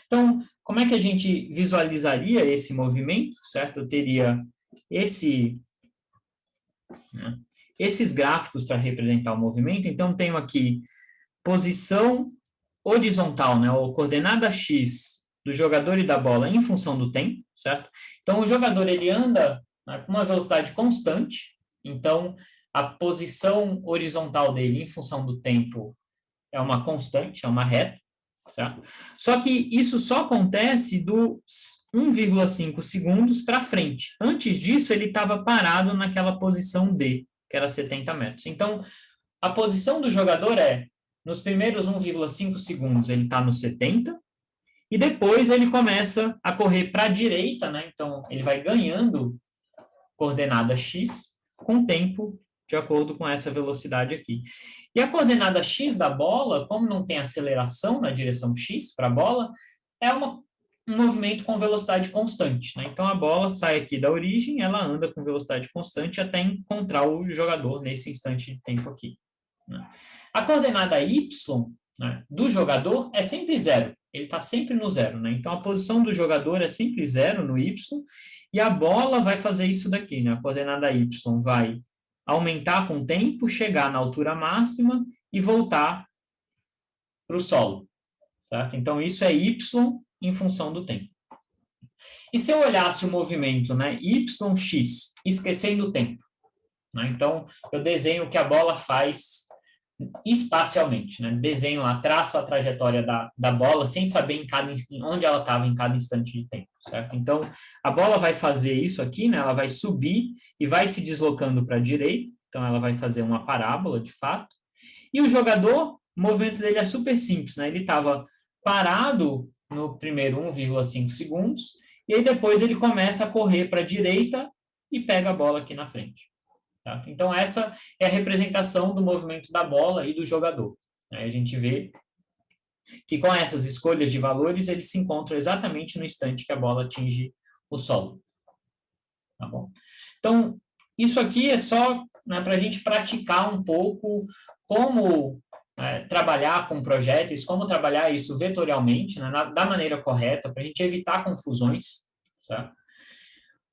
Então, como é que a gente visualizaria esse movimento, certo? Eu teria esses gráficos para representar o movimento. Então, tenho aqui posição horizontal, ou coordenada X do jogador e da bola em função do tempo, certo? Então, o jogador ele anda com uma velocidade constante, então, a posição horizontal dele em função do tempo é uma constante, é uma reta, certo? Só que isso só acontece dos 1,5 segundos para frente. Antes disso, ele estava parado naquela posição D, que era 70 metros. Então, a posição do jogador nos primeiros 1,5 segundos, ele está no 70, e depois ele começa a correr para a direita, então ele vai ganhando coordenada X com tempo de acordo com essa velocidade aqui. E a coordenada x da bola, como não tem aceleração na direção x para a bola, é um movimento com velocidade constante, né? Então, a bola sai aqui da origem, ela anda com velocidade constante até encontrar o jogador nesse instante de tempo aqui, né? A coordenada y, né, do jogador é sempre zero, ele está sempre no zero, né? Então, a posição do jogador é sempre zero no y, e a bola vai fazer isso daqui, né? A coordenada y vai aumentar com o tempo, chegar na altura máxima e voltar para o solo, certo? Então, isso é y em função do tempo. E se eu olhasse o movimento, né, yx, esquecendo o tempo, né? Então, eu desenho o que a bola faz espacialmente, né? Desenho lá, traço a trajetória da bola sem saber onde ela estava em cada instante de tempo, certo? Então, a bola vai fazer isso aqui, né? Ela vai subir e vai se deslocando para a direita, então ela vai fazer uma parábola, de fato. E o jogador, o movimento dele é super simples, né? Ele estava parado no primeiro 1,5 segundos, e aí depois ele começa a correr para a direita e pega a bola aqui na frente. Tá? Então, essa é a representação do movimento da bola e do jogador. Aí a gente vê que com essas escolhas de valores, eles se encontram exatamente no instante que a bola atinge o solo. Tá bom? Então, isso aqui é só, né, para a gente praticar um pouco como trabalhar com projéteis, como trabalhar isso vetorialmente, né, da maneira correta, para a gente evitar confusões, certo?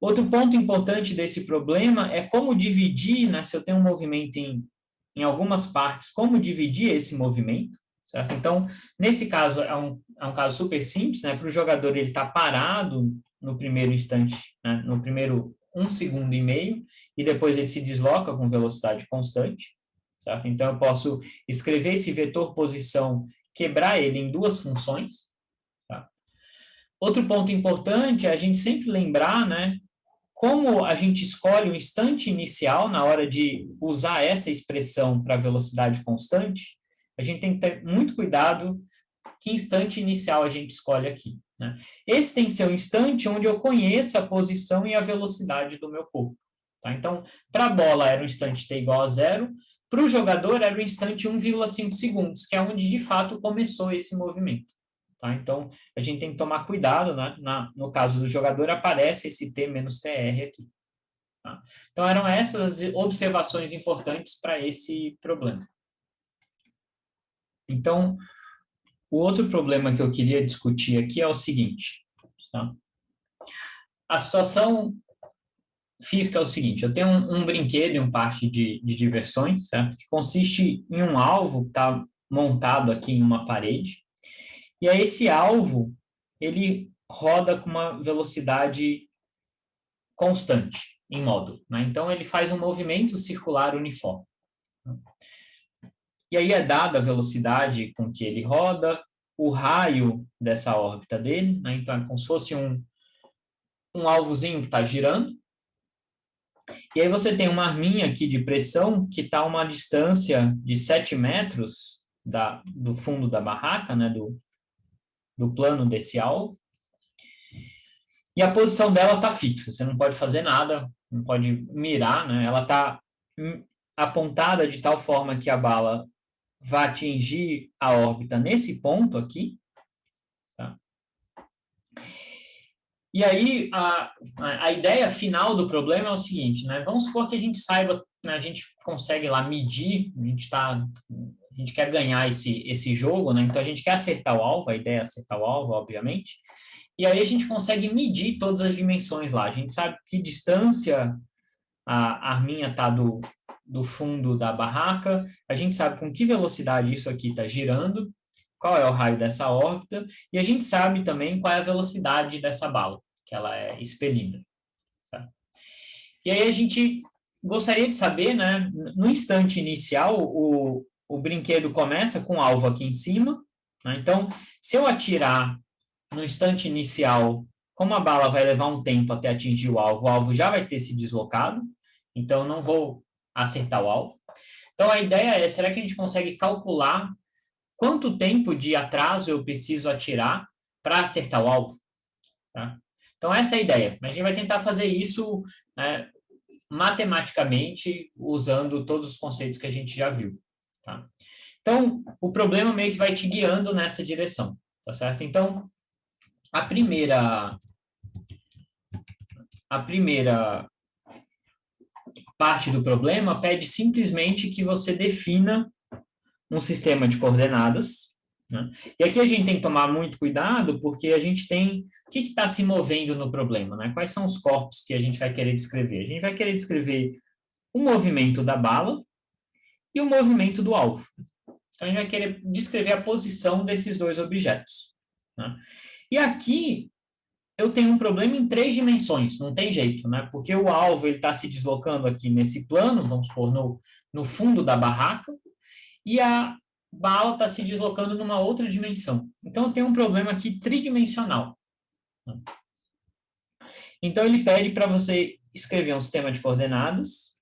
Outro ponto importante desse problema é como dividir, né, se eu tenho um movimento em algumas partes, como dividir esse movimento, certo? Então, nesse caso, é um caso super simples, né, para o jogador ele estar parado no primeiro instante, né, no primeiro 1,5 segundos, e depois ele se desloca com velocidade constante, certo? Então, eu posso escrever esse vetor posição, quebrar ele em duas funções, tá? Outro ponto importante é a gente sempre lembrar, né, como a gente escolhe o instante inicial na hora de usar essa expressão para velocidade constante, a gente tem que ter muito cuidado que instante inicial a gente escolhe aqui, né? Esse tem que ser o instante onde eu conheço a posição e a velocidade do meu corpo, tá? Então, para a bola era o instante t igual a 0, para o jogador era o instante 1,5 segundos, que é onde de fato começou esse movimento. Tá? Então, a gente tem que tomar cuidado, né? No caso do jogador, aparece esse T menos TR aqui. Tá? Então, eram essas observações importantes para esse problema. Então, o outro problema que eu queria discutir aqui é o seguinte. Tá? A situação física é o seguinte, eu tenho um brinquedo e um parque de diversões, certo? Que consiste em um alvo que está montado aqui em uma parede. E aí esse alvo, ele roda com uma velocidade constante, em módulo, né? Então, ele faz um movimento circular uniforme. E aí é dada a velocidade com que ele roda, o raio dessa órbita dele, né? Então, é como se fosse um alvozinho que está girando. E aí você tem uma arminha aqui de pressão que está a uma distância de 7 metros do fundo da barraca, né? Do plano desse alvo, e a posição dela está fixa, você não pode fazer nada, não pode mirar, né? Ela está apontada de tal forma que a bala vai atingir a órbita nesse ponto aqui, tá? E aí, a ideia final do problema é o seguinte, né? Vamos supor que a gente saiba, né, a gente consegue lá medir, a gente quer ganhar esse jogo, né? Então, a gente quer acertar o alvo, a ideia é acertar o alvo, obviamente. E aí a gente consegue medir todas as dimensões lá. A gente sabe que distância a arminha está do fundo da barraca, a gente sabe com que velocidade isso aqui está girando, qual é o raio dessa órbita, e a gente sabe também qual é a velocidade dessa bala, que ela é expelida. Tá? E aí a gente gostaria de saber, né, no instante inicial, o brinquedo começa com o alvo aqui em cima, né? Então, se eu atirar no instante inicial, como a bala vai levar um tempo até atingir o alvo já vai ter se deslocado, então não vou acertar o alvo. Então, a ideia é, será que a gente consegue calcular quanto tempo de atraso eu preciso atirar para acertar o alvo? Tá? Então, essa é a ideia. A gente vai tentar fazer isso, né, matematicamente usando todos os conceitos que a gente já viu, tá? Então, o problema meio que vai te guiando nessa direção, tá certo? Então, a primeira parte do problema pede simplesmente que você defina um sistema de coordenadas, né? E aqui a gente tem que tomar muito cuidado, porque a gente tem... O que está se movendo no problema, né? Quais são os corpos que a gente vai querer descrever? A gente vai querer descrever o movimento da bala e o movimento do alvo. Então, a gente vai querer descrever a posição desses dois objetos, né? E aqui eu tenho um problema em 3 dimensões, não tem jeito, né? Porque o alvo está se deslocando aqui nesse plano, vamos supor, no fundo da barraca, e a bala está se deslocando numa outra dimensão. Então, eu tenho um problema aqui tridimensional. Então, ele pede para você escrever um sistema de coordenadas,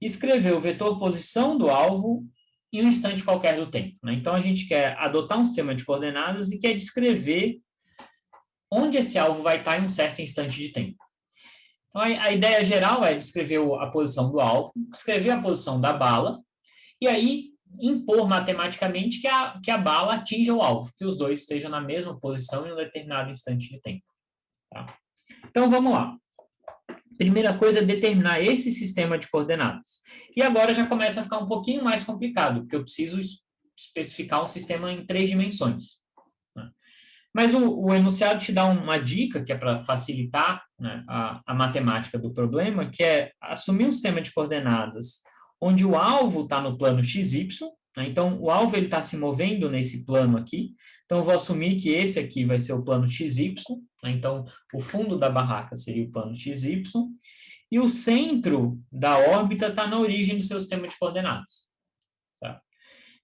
escrever o vetor posição do alvo em um instante qualquer do tempo, né? Então, a gente quer adotar um sistema de coordenadas e quer descrever onde esse alvo vai estar em um certo instante de tempo. Então, a ideia geral é descrever a posição do alvo, descrever a posição da bala, e aí impor matematicamente que a bala atinja o alvo, que os dois estejam na mesma posição em um determinado instante de tempo. Tá? Então, vamos lá. Primeira coisa é determinar esse sistema de coordenadas. E agora já começa a ficar um pouquinho mais complicado, porque eu preciso especificar um sistema em 3 dimensões. Né? Mas o enunciado te dá uma dica, que é para facilitar, né, a matemática do problema, que é assumir um sistema de coordenadas onde o alvo está no plano XY, né? Então, o alvo está se movendo nesse plano aqui, então eu vou assumir que esse aqui vai ser o plano XY, né? Então, o fundo da barraca seria o plano XY, e o centro da órbita está na origem do seu sistema de coordenadas. Tá?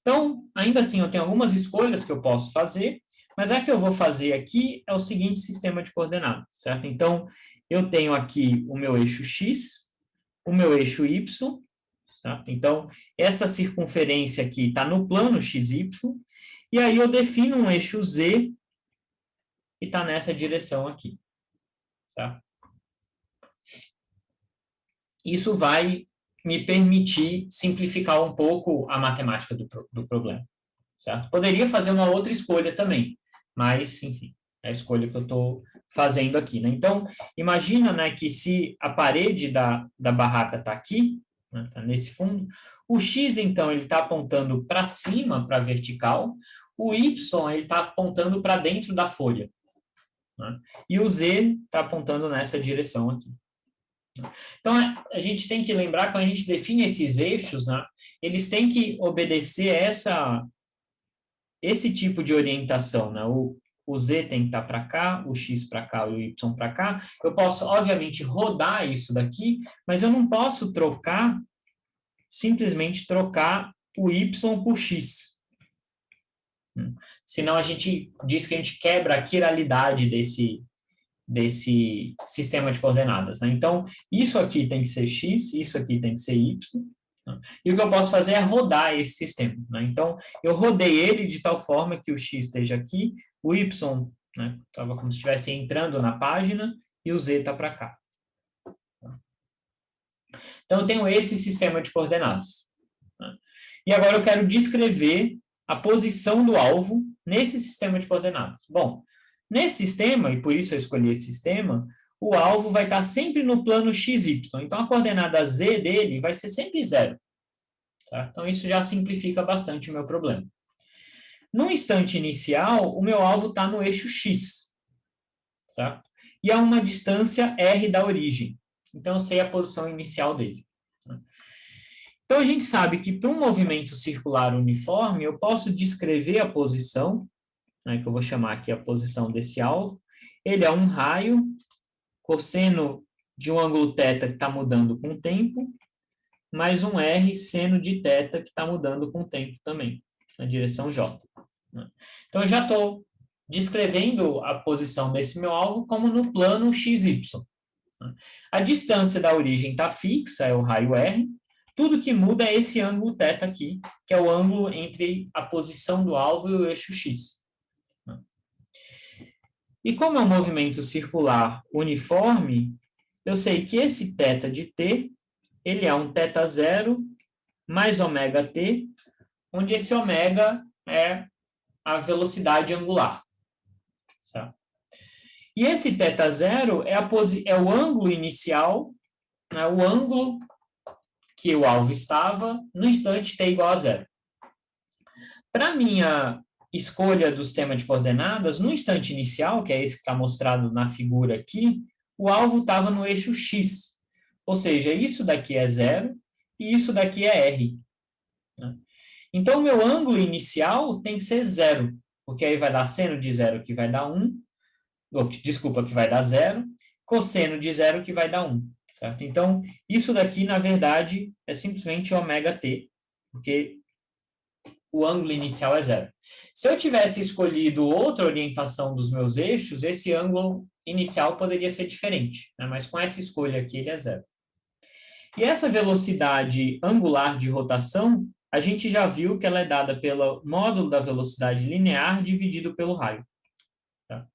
Então, ainda assim, eu tenho algumas escolhas que eu posso fazer, mas a que eu vou fazer aqui é o seguinte sistema de coordenadas, certo? Então, eu tenho aqui o meu eixo X, o meu eixo Y, tá? Então, essa circunferência aqui está no plano XY, e aí eu defino um eixo Z que está nessa direção aqui. Tá? Isso vai me permitir simplificar um pouco a matemática do problema. Certo? Poderia fazer uma outra escolha também, mas, enfim, é a escolha que eu estou fazendo aqui. Né? Então, imagina, né, que se a parede da barraca está aqui, né, tá nesse fundo, o X, então, ele está apontando para cima, para a vertical, o Y, ele está apontando para dentro da folha. Né? E o Z está apontando nessa direção aqui. Então, a gente tem que lembrar, quando a gente define esses eixos, né, eles têm que obedecer esse tipo de orientação, né? O Z tem que estar para cá, o X para cá e o Y para cá. Eu posso, obviamente, rodar isso daqui, mas eu não posso simplesmente trocar o Y por X. Senão a gente diz que a gente quebra a quiralidade desse sistema de coordenadas. Né? Então, isso aqui tem que ser X, isso aqui tem que ser Y. E o que eu posso fazer é rodar esse sistema. Né? Então, eu rodei ele de tal forma que o X esteja aqui, o Y estava, né, como se estivesse entrando na página, e o Z está para cá. Então, eu tenho esse sistema de coordenadas. Né? E agora eu quero descrever a posição do alvo nesse sistema de coordenadas. Bom, nesse sistema, e por isso eu escolhi esse sistema, o alvo vai estar sempre no plano XY. Então, a coordenada Z dele vai ser sempre 0. Tá? Então, isso já simplifica bastante o meu problema. No instante inicial, o meu alvo está no eixo X. Certo? E a uma distância R da origem. Então, eu sei a posição inicial dele. Tá? Então, a gente sabe que para um movimento circular uniforme, eu posso descrever a posição, né, que eu vou chamar aqui a posição desse alvo. Ele é um raio, cosseno de um ângulo θ que está mudando com o tempo, mais um R seno de θ que está mudando com o tempo também, na direção J. Então, eu já estou descrevendo a posição desse meu alvo como no plano XY. A distância da origem está fixa, é o raio R. Tudo que muda é esse ângulo θ aqui, que é o ângulo entre a posição do alvo e o eixo X. E como é um movimento circular uniforme, eu sei que esse θ de T ele é um θ0 mais ωt, onde esse ômega é a velocidade angular. Certo? E esse θ0 é o ângulo inicial, né, o ângulo que o alvo estava no instante t igual a 0. Para minha escolha do sistema de coordenadas, no instante inicial, que é esse que está mostrado na figura aqui, o alvo estava no eixo x. Ou seja, isso daqui é 0 e isso daqui é r. Então, o meu ângulo inicial tem que ser 0, porque aí vai dar seno de 0 que vai dar 1, desculpa, que vai dar 0, cosseno de 0 que vai dar 1. Certo? Então, isso daqui, na verdade, é simplesmente ωt, porque o ângulo inicial é 0. Se eu tivesse escolhido outra orientação dos meus eixos, esse ângulo inicial poderia ser diferente, né? Mas com essa escolha aqui, ele é 0. E essa velocidade angular de rotação, a gente já viu que ela é dada pelo módulo da velocidade linear dividido pelo raio. Tá?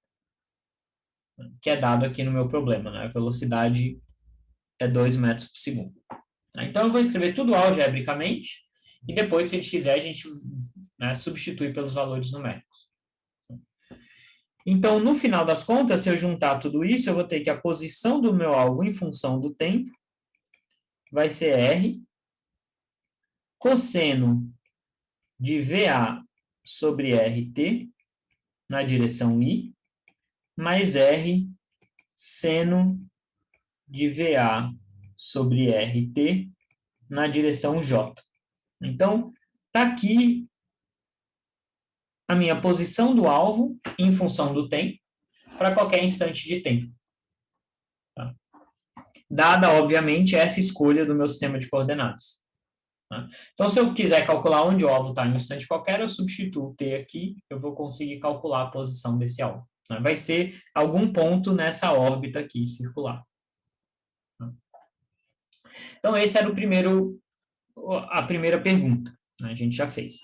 Que é dado aqui no meu problema, né? A velocidade é 2 metros por segundo. Então, eu vou escrever tudo algebricamente, e depois, se a gente quiser, a gente, né, substitui pelos valores numéricos. Então, no final das contas, se eu juntar tudo isso, eu vou ter que a posição do meu alvo em função do tempo vai ser R, cosseno de VA sobre RT, na direção I, mais R, seno de VA sobre RT, na direção J. Então, está aqui a minha posição do alvo em função do tempo, para qualquer instante de tempo. Tá? Dada, obviamente, essa escolha do meu sistema de coordenadas. Tá? Então, se eu quiser calcular onde o alvo está em um instante qualquer, eu substituo T aqui, eu vou conseguir calcular a posição desse alvo. Tá? Vai ser algum ponto nessa órbita aqui, circular. Tá? Então, esse era a primeira pergunta, né? A gente já fez.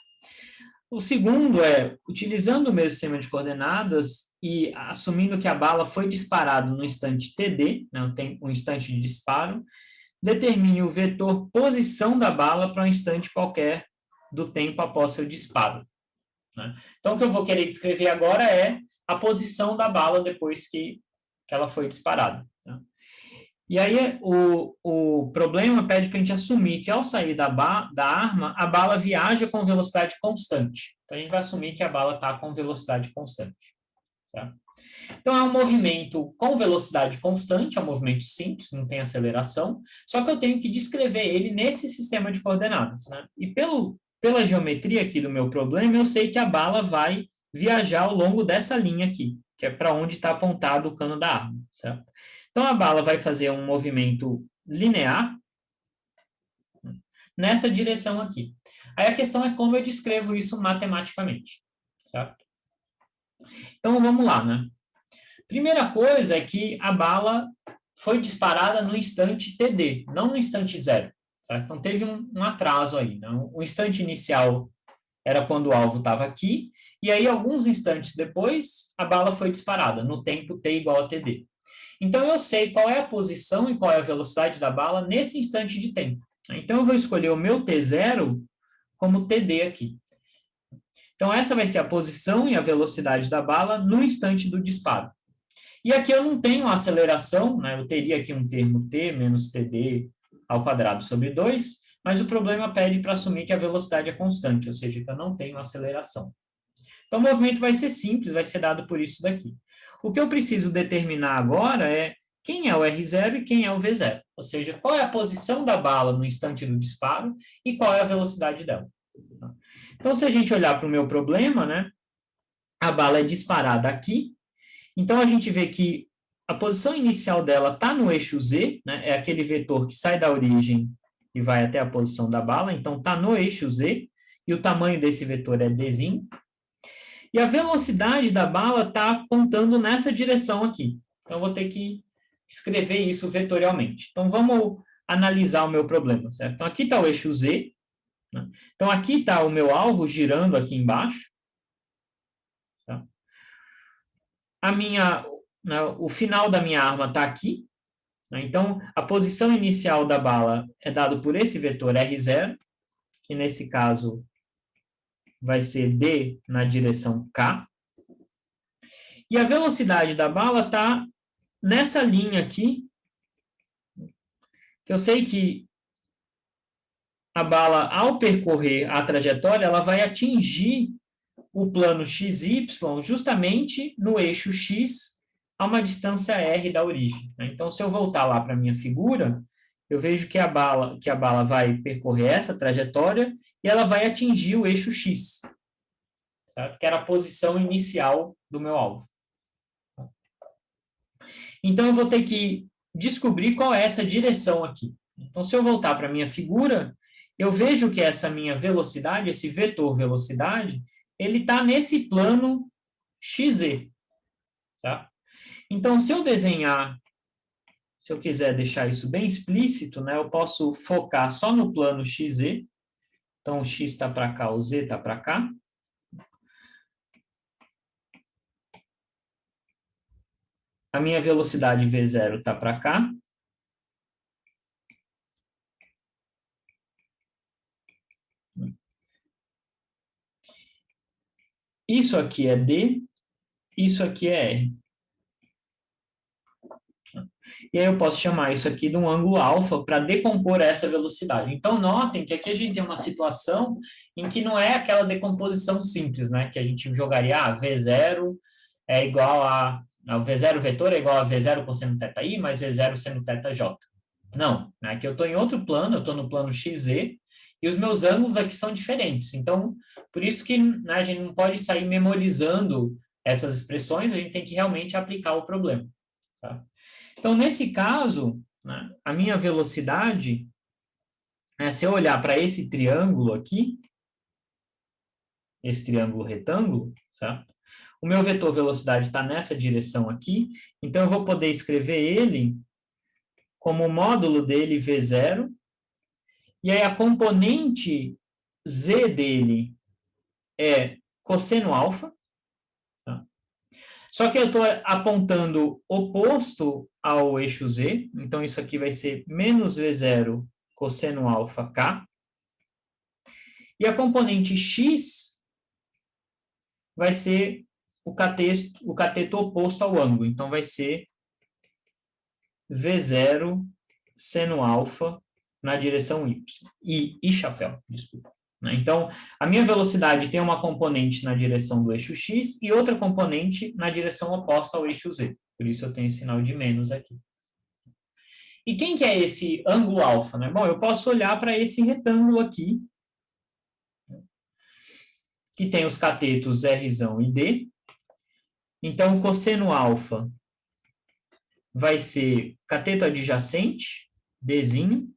O segundo é, utilizando o mesmo sistema de coordenadas e assumindo que a bala foi disparada no instante TD, né, um instante de disparo, determine o vetor posição da bala para um instante qualquer do tempo após seu disparo. Né? Então, o que eu vou querer descrever agora é a posição da bala depois que ela foi disparada. Tá? E aí, o problema pede para a gente assumir que, ao sair da arma, a bala viaja com velocidade constante. Então, a gente vai assumir que a bala está com velocidade constante. Certo? Então, é um movimento com velocidade constante, é um movimento simples, não tem aceleração, só que eu tenho que descrever ele nesse sistema de coordenadas. Né? E pela geometria aqui do meu problema, eu sei que a bala vai viajar ao longo dessa linha aqui, que é para onde está apontado o cano da arma. Certo? Então, a bala vai fazer um movimento linear nessa direção aqui. Aí a questão é como eu descrevo isso matematicamente, certo? Então, vamos lá, né? Primeira coisa é que a bala foi disparada no instante TD, não no instante 0, certo? Então, teve um atraso aí, né? O instante inicial era quando o alvo estava aqui, e aí, alguns instantes depois, a bala foi disparada, no tempo t igual a TD. Então, eu sei qual é a posição e qual é a velocidade da bala nesse instante de tempo. Então, eu vou escolher o meu T0 como TD aqui. Então, essa vai ser a posição e a velocidade da bala no instante do disparo. E aqui eu não tenho aceleração, né? Eu teria aqui um termo T menos TD ao quadrado sobre 2, mas o problema pede para assumir que a velocidade é constante, ou seja, que eu não tenho aceleração. Então, o movimento vai ser simples, vai ser dado por isso daqui. O que eu preciso determinar agora é quem é o R0 e quem é o V0. Ou seja, qual é a posição da bala no instante do disparo e qual é a velocidade dela. Então, se a gente olhar para o meu problema, né, a bala é disparada aqui. Então, a gente vê que a posição inicial dela está no eixo Z, né, é aquele vetor que sai da origem e vai até a posição da bala. Então, está no eixo Z e o tamanho desse vetor é dzinho. E a velocidade da bala está apontando nessa direção aqui. Então, eu vou ter que escrever isso vetorialmente. Então, vamos analisar o meu problema, certo? Então, aqui está o eixo Z. Né? Então, aqui está o meu alvo girando aqui embaixo. Tá? O final da minha arma está aqui. Então, a posição inicial da bala é dado por esse vetor R0, que nesse caso vai ser D na direção K. E a velocidade da bala está nessa linha aqui, que eu sei que a bala, ao percorrer a trajetória, ela vai atingir o plano XY justamente no eixo X a uma distância R da origem. Então, se eu voltar lá para a minha figura, eu vejo que a bala vai percorrer essa trajetória e ela vai atingir o eixo X, certo? Que era a posição inicial do meu alvo. Então, eu vou ter que descobrir qual é essa direção aqui. Então, se eu voltar para a minha figura, eu vejo que essa minha velocidade, esse vetor velocidade, ele está nesse plano XZ. Tá? Então, se eu desenhar, se eu quiser deixar isso bem explícito, né, eu posso focar só no plano XZ. Então, o X está para cá, o Z está para cá. A minha velocidade V0 está para cá. Isso aqui é D, isso aqui é R. E aí eu posso chamar isso aqui de um ângulo alfa para decompor essa velocidade. Então, notem que aqui a gente tem uma situação em que não é aquela decomposição simples, né? Que a gente jogaria, V0 é igual o V0 vetor é igual a V0 cosseno θi, mais V0 seno θj. Não, né? Aqui eu estou em outro plano, eu estou no plano XZ, e os meus ângulos aqui são diferentes. Então, por isso que, né, a gente não pode sair memorizando essas expressões, a gente tem que realmente aplicar o problema. Tá? Então, nesse caso, né, a minha velocidade, né, se eu olhar para esse triângulo aqui, esse triângulo retângulo, certo? O meu vetor velocidade está nessa direção aqui, então eu vou poder escrever ele como o módulo dele V0, e aí a componente Z dele é cosseno alfa, tá? Só que eu estou apontando oposto ao eixo Z, então isso aqui vai ser menos V0 cosseno alfa K, e a componente X vai ser o cateto oposto ao ângulo, então vai ser V0 seno alfa na direção Y. E chapéu, desculpa. Então, a minha velocidade tem uma componente na direção do eixo X e outra componente na direção oposta ao eixo Z. Por isso eu tenho esse sinal de menos aqui. E quem que é esse ângulo alfa? Né? Bom, eu posso olhar para esse retângulo aqui, que tem os catetos R e D. Então, o cosseno alfa vai ser cateto adjacente, Dzinho,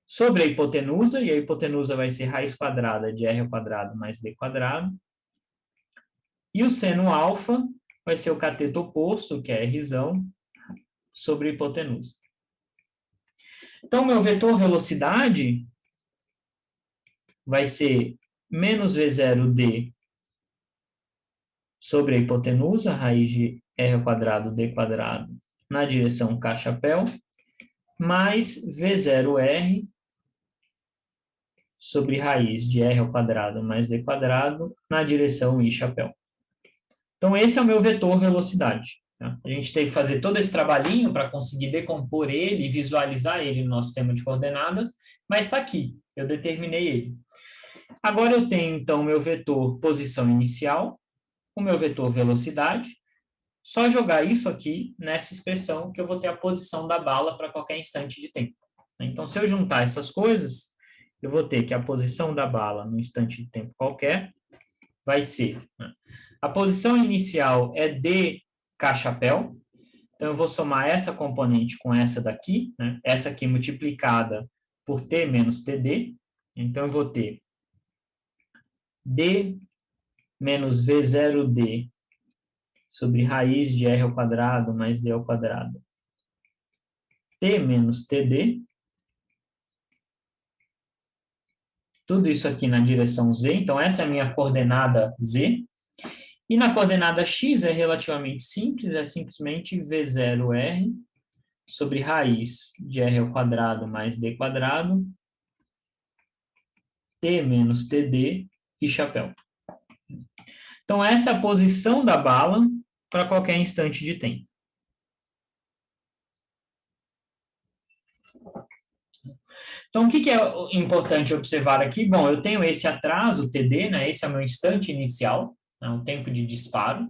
sobre a hipotenusa, e a hipotenusa vai ser raiz quadrada de R ao quadrado mais D quadrado. E o seno alfa vai ser o cateto oposto, que é R, sobre a hipotenusa. Então, meu vetor velocidade vai ser menos V0D sobre a hipotenusa, raiz de R ao quadrado D quadrado, na direção K chapéu, mais V0R sobre raiz de R ao quadrado mais D quadrado, na direção I chapéu. Então, esse é o meu vetor velocidade. Tá? A gente tem que fazer todo esse trabalhinho para conseguir decompor ele e visualizar ele no nosso sistema de coordenadas, mas está aqui, eu determinei ele. Agora eu tenho, então, o meu vetor posição inicial, o meu vetor velocidade, só jogar isso aqui nessa expressão que eu vou ter a posição da bala para qualquer instante de tempo. Então, se eu juntar essas coisas, eu vou ter que a posição da bala no instante de tempo qualquer vai ser, né, a posição inicial é D K chapéu, então eu vou somar essa componente com essa daqui, né, essa aqui multiplicada por T menos TD, então eu vou ter D menos V0D sobre raiz de R ao quadrado mais D ao quadrado, T menos TD, tudo isso aqui na direção Z, então essa é a minha coordenada Z, e na coordenada X é relativamente simples, é simplesmente V0R sobre raiz de r ao quadrado mais d quadrado, t menos td e chapéu. Então, essa é a posição da bala para qualquer instante de tempo. Então, o que é importante observar aqui? Bom, eu tenho esse atraso, TD, né? Esse é o meu instante inicial, né? O tempo de disparo,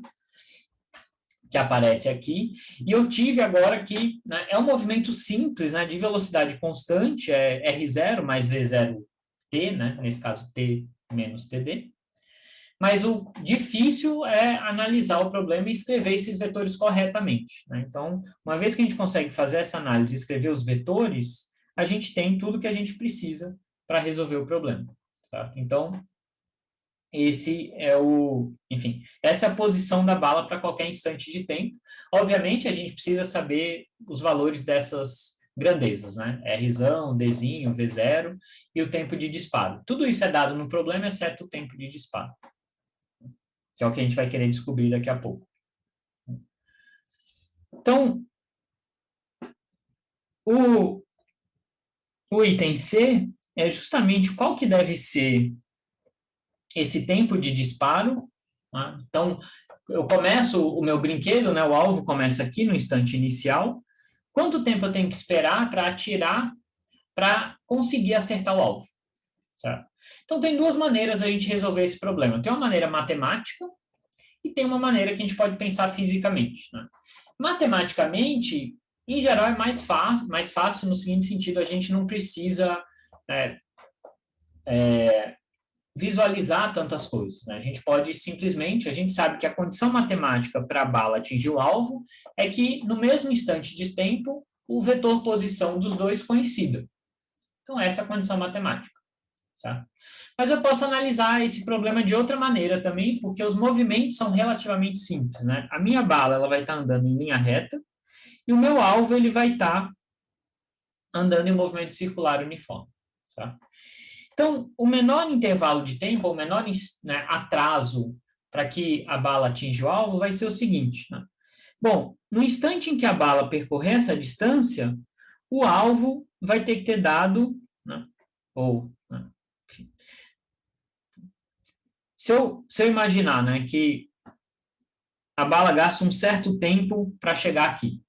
que aparece aqui. E eu tive agora que, né, é um movimento simples, né, de velocidade constante, é R0 mais V0T, né? Nesse caso, T menos TD. Mas o difícil é analisar o problema e escrever esses vetores corretamente, né? Então, uma vez que a gente consegue fazer essa análise e escrever os vetores, a gente tem tudo que a gente precisa para resolver o problema, tá? Então, enfim, essa é a posição da bala para qualquer instante de tempo. Obviamente, a gente precisa saber os valores dessas grandezas, né? Rzão, Dzinho, V0 e o tempo de disparo. Tudo isso é dado no problema, exceto o tempo de disparo, que é o que a gente vai querer descobrir daqui a pouco. Então, o item C é justamente qual que deve ser esse tempo de disparo. Tá? Então, eu começo o meu brinquedo, né, o alvo começa aqui no instante inicial. Quanto tempo eu tenho que esperar para atirar para conseguir acertar o alvo? Certo? Então, tem duas maneiras da gente resolver esse problema. Tem uma maneira matemática e tem uma maneira que a gente pode pensar fisicamente. Né? Matematicamente, em geral, é mais fácil no seguinte sentido, a gente não precisa visualizar tantas coisas. Né? A gente pode simplesmente, a gente sabe que a condição matemática para a bala atingir o alvo é que, no mesmo instante de tempo, o vetor posição dos dois coincida. Então, essa é a condição matemática. Tá? Mas eu posso analisar esse problema de outra maneira também, porque os movimentos são relativamente simples. Né? A minha bala ela vai estar andando em linha reta e o meu alvo ele vai estar andando em movimento circular uniforme. Tá? Então, o menor intervalo de tempo, o menor, né, atraso para que a bala atinja o alvo vai ser o seguinte. Né? Bom, no instante em que a bala percorrer essa distância, o alvo vai ter que ter dado, né, enfim. Se eu imaginar, né, que a bala gasta um certo tempo para chegar aqui,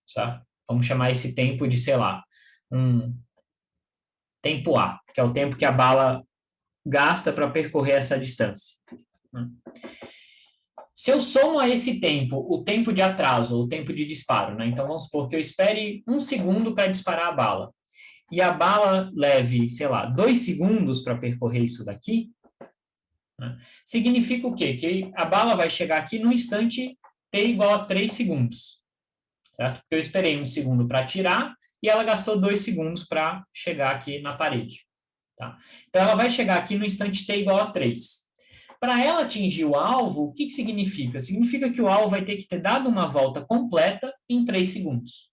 certo? Vamos chamar esse tempo de, sei lá, um tempo A, que é o tempo que a bala gasta para percorrer essa distância. Se eu somo a esse tempo o tempo de atraso, o tempo de disparo, né? Então vamos supor que eu espere 1 segundo para disparar a bala, e a bala leve, sei lá, 2 segundos para percorrer isso daqui, né? Significa o quê? Que a bala vai chegar aqui no instante t igual a 3 segundos, certo? Porque eu esperei 1 segundo para atirar e ela gastou 2 segundos para chegar aqui na parede. Tá? Então, ela vai chegar aqui no instante t igual a 3. Para ela atingir o alvo, o que significa? Significa que o alvo vai ter que ter dado uma volta completa em 3 segundos.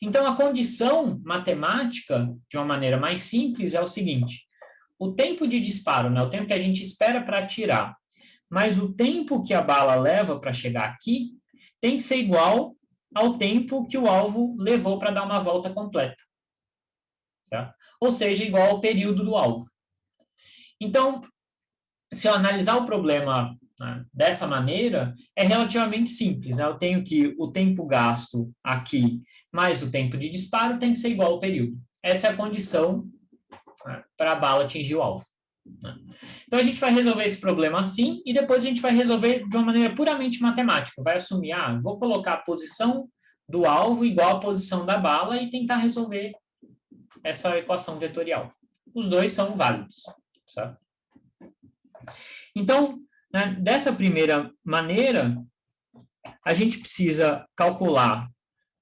Então, a condição matemática, de uma maneira mais simples, é o seguinte: o tempo de disparo, né, o tempo que a gente espera para atirar, mas o tempo que a bala leva para chegar aqui, tem que ser igual ao tempo que o alvo levou para dar uma volta completa. Certo? Ou seja, igual ao período do alvo. Então, se eu analisar o problema, né, dessa maneira, é relativamente simples. Né? Eu tenho que o tempo gasto aqui mais o tempo de disparo tem que ser igual ao período. Essa é a condição, né, para a bala atingir o alvo. Né? Então, a gente vai resolver esse problema assim e depois a gente vai resolver de uma maneira puramente matemática. Vai assumir, vou colocar a posição do alvo igual à posição da bala e tentar resolver essa equação vetorial. Os dois são válidos. Certo? Então, né, dessa primeira maneira, a gente precisa calcular,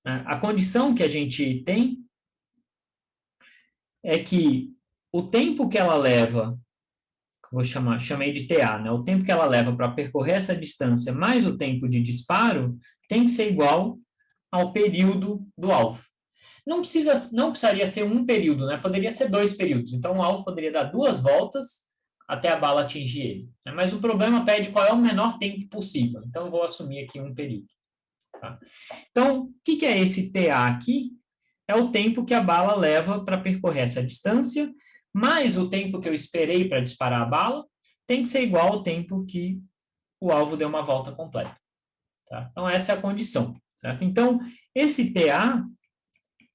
né, a condição que a gente tem é que o tempo que ela leva, chamei de TA, né, o tempo que ela leva para percorrer essa distância mais o tempo de disparo tem que ser igual ao período do alvo. Não precisaria ser um período, né? Poderia ser 2 períodos. Então, o alvo poderia dar 2 voltas até a bala atingir ele. Mas o problema pede qual é o menor tempo possível. Então, eu vou assumir aqui um período. Tá? Então, o que é esse TA aqui? É o tempo que a bala leva para percorrer essa distância, mais o tempo que eu esperei para disparar a bala, tem que ser igual ao tempo que o alvo deu uma volta completa. Tá? Então, essa é a condição. Certo? Então, esse TA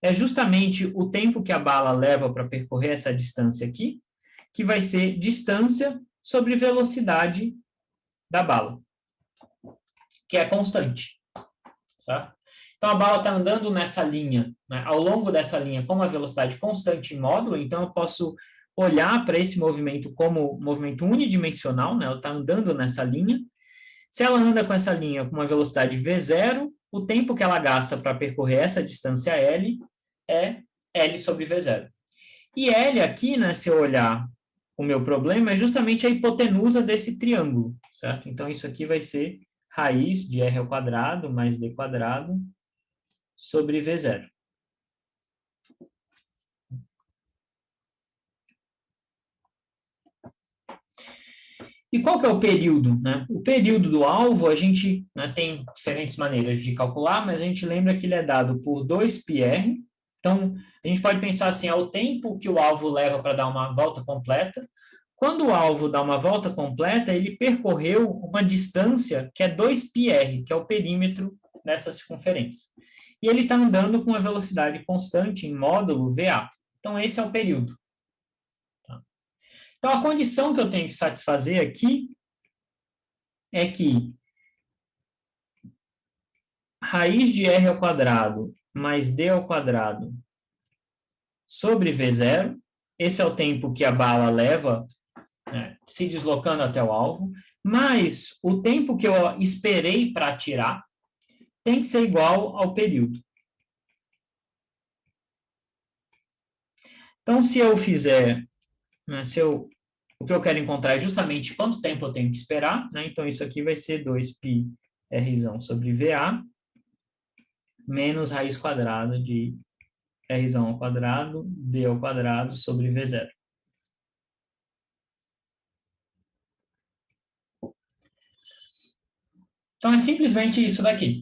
é justamente o tempo que a bala leva para percorrer essa distância aqui, que vai ser distância sobre velocidade da bala, que é constante. Certo? Então, a bala está andando nessa linha, né, ao longo dessa linha, com uma velocidade constante em módulo, então eu posso olhar para esse movimento como movimento unidimensional, né, ela está andando nessa linha. Se ela anda com essa linha com uma velocidade v0, o tempo que ela gasta para percorrer essa distância L é L sobre v0. E L aqui, né, se eu olhar o meu problema, é justamente a hipotenusa desse triângulo, certo? Então, isso aqui vai ser raiz de r ao quadrado mais d quadrado sobre V0. E qual que é o período? Né? O período do alvo, a gente, né, tem diferentes maneiras de calcular, mas a gente lembra que ele é dado por 2πr. Então, a gente pode pensar assim, é o tempo que o alvo leva para dar uma volta completa. Quando o alvo dá uma volta completa, ele percorreu uma distância que é 2πr, que é o perímetro dessa circunferência. E ele está andando com uma velocidade constante em módulo VA. Então, esse é o período. Então, a condição que eu tenho que satisfazer aqui é que raiz de r ao quadrado mais d ao quadrado sobre v0, esse é o tempo que a bala leva, né, se deslocando até o alvo, mais o tempo que eu esperei para atirar tem que ser igual ao período. Então, se eu fizer, né, o que eu quero encontrar é justamente quanto tempo eu tenho que esperar, né, então isso aqui vai ser 2πr sobre VA, menos raiz quadrada de r ao quadrado, d ao quadrado sobre v0. Então, é simplesmente isso daqui.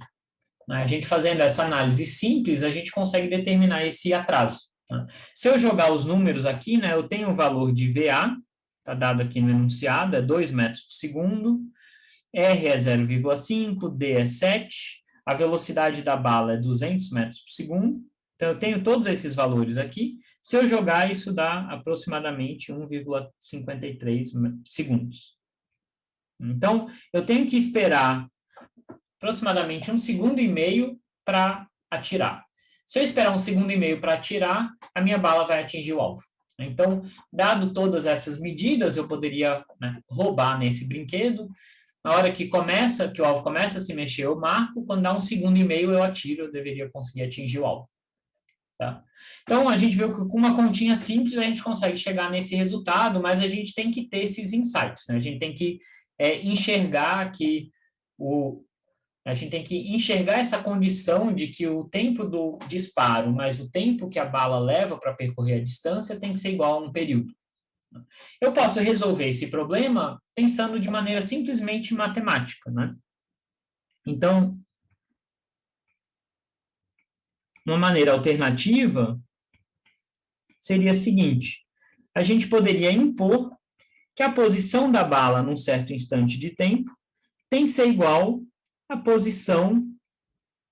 A gente fazendo essa análise simples, a gente consegue determinar esse atraso. Se eu jogar os números aqui, né, eu tenho o valor de VA, está dado aqui no enunciado, é 2 metros por segundo, R é 0,5, D é 7, a velocidade da bala é 200 metros por segundo, então eu tenho todos esses valores aqui. Se eu jogar, isso dá aproximadamente 1,53 segundos. Então, eu tenho que esperar aproximadamente 1,5 segundos para atirar. Se eu esperar 1,5 segundos para atirar, a minha bala vai atingir o alvo. Então, dado todas essas medidas, eu poderia, né, roubar nesse brinquedo. Na hora que o alvo começa a se mexer, eu marco. Quando dá 1,5 segundos, eu atiro. Eu deveria conseguir atingir o alvo. Tá? Então, a gente viu que com uma continha simples a gente consegue chegar nesse resultado, mas a gente tem que ter esses insights. Né? A gente tem que enxergar que a gente tem que enxergar essa condição de que o tempo do disparo mais o tempo que a bala leva para percorrer a distância tem que ser igual a um período. Eu posso resolver esse problema pensando de maneira simplesmente matemática, né? Então, uma maneira alternativa seria a seguinte: a gente poderia impor que a posição da bala num certo instante de tempo tem que ser igual à posição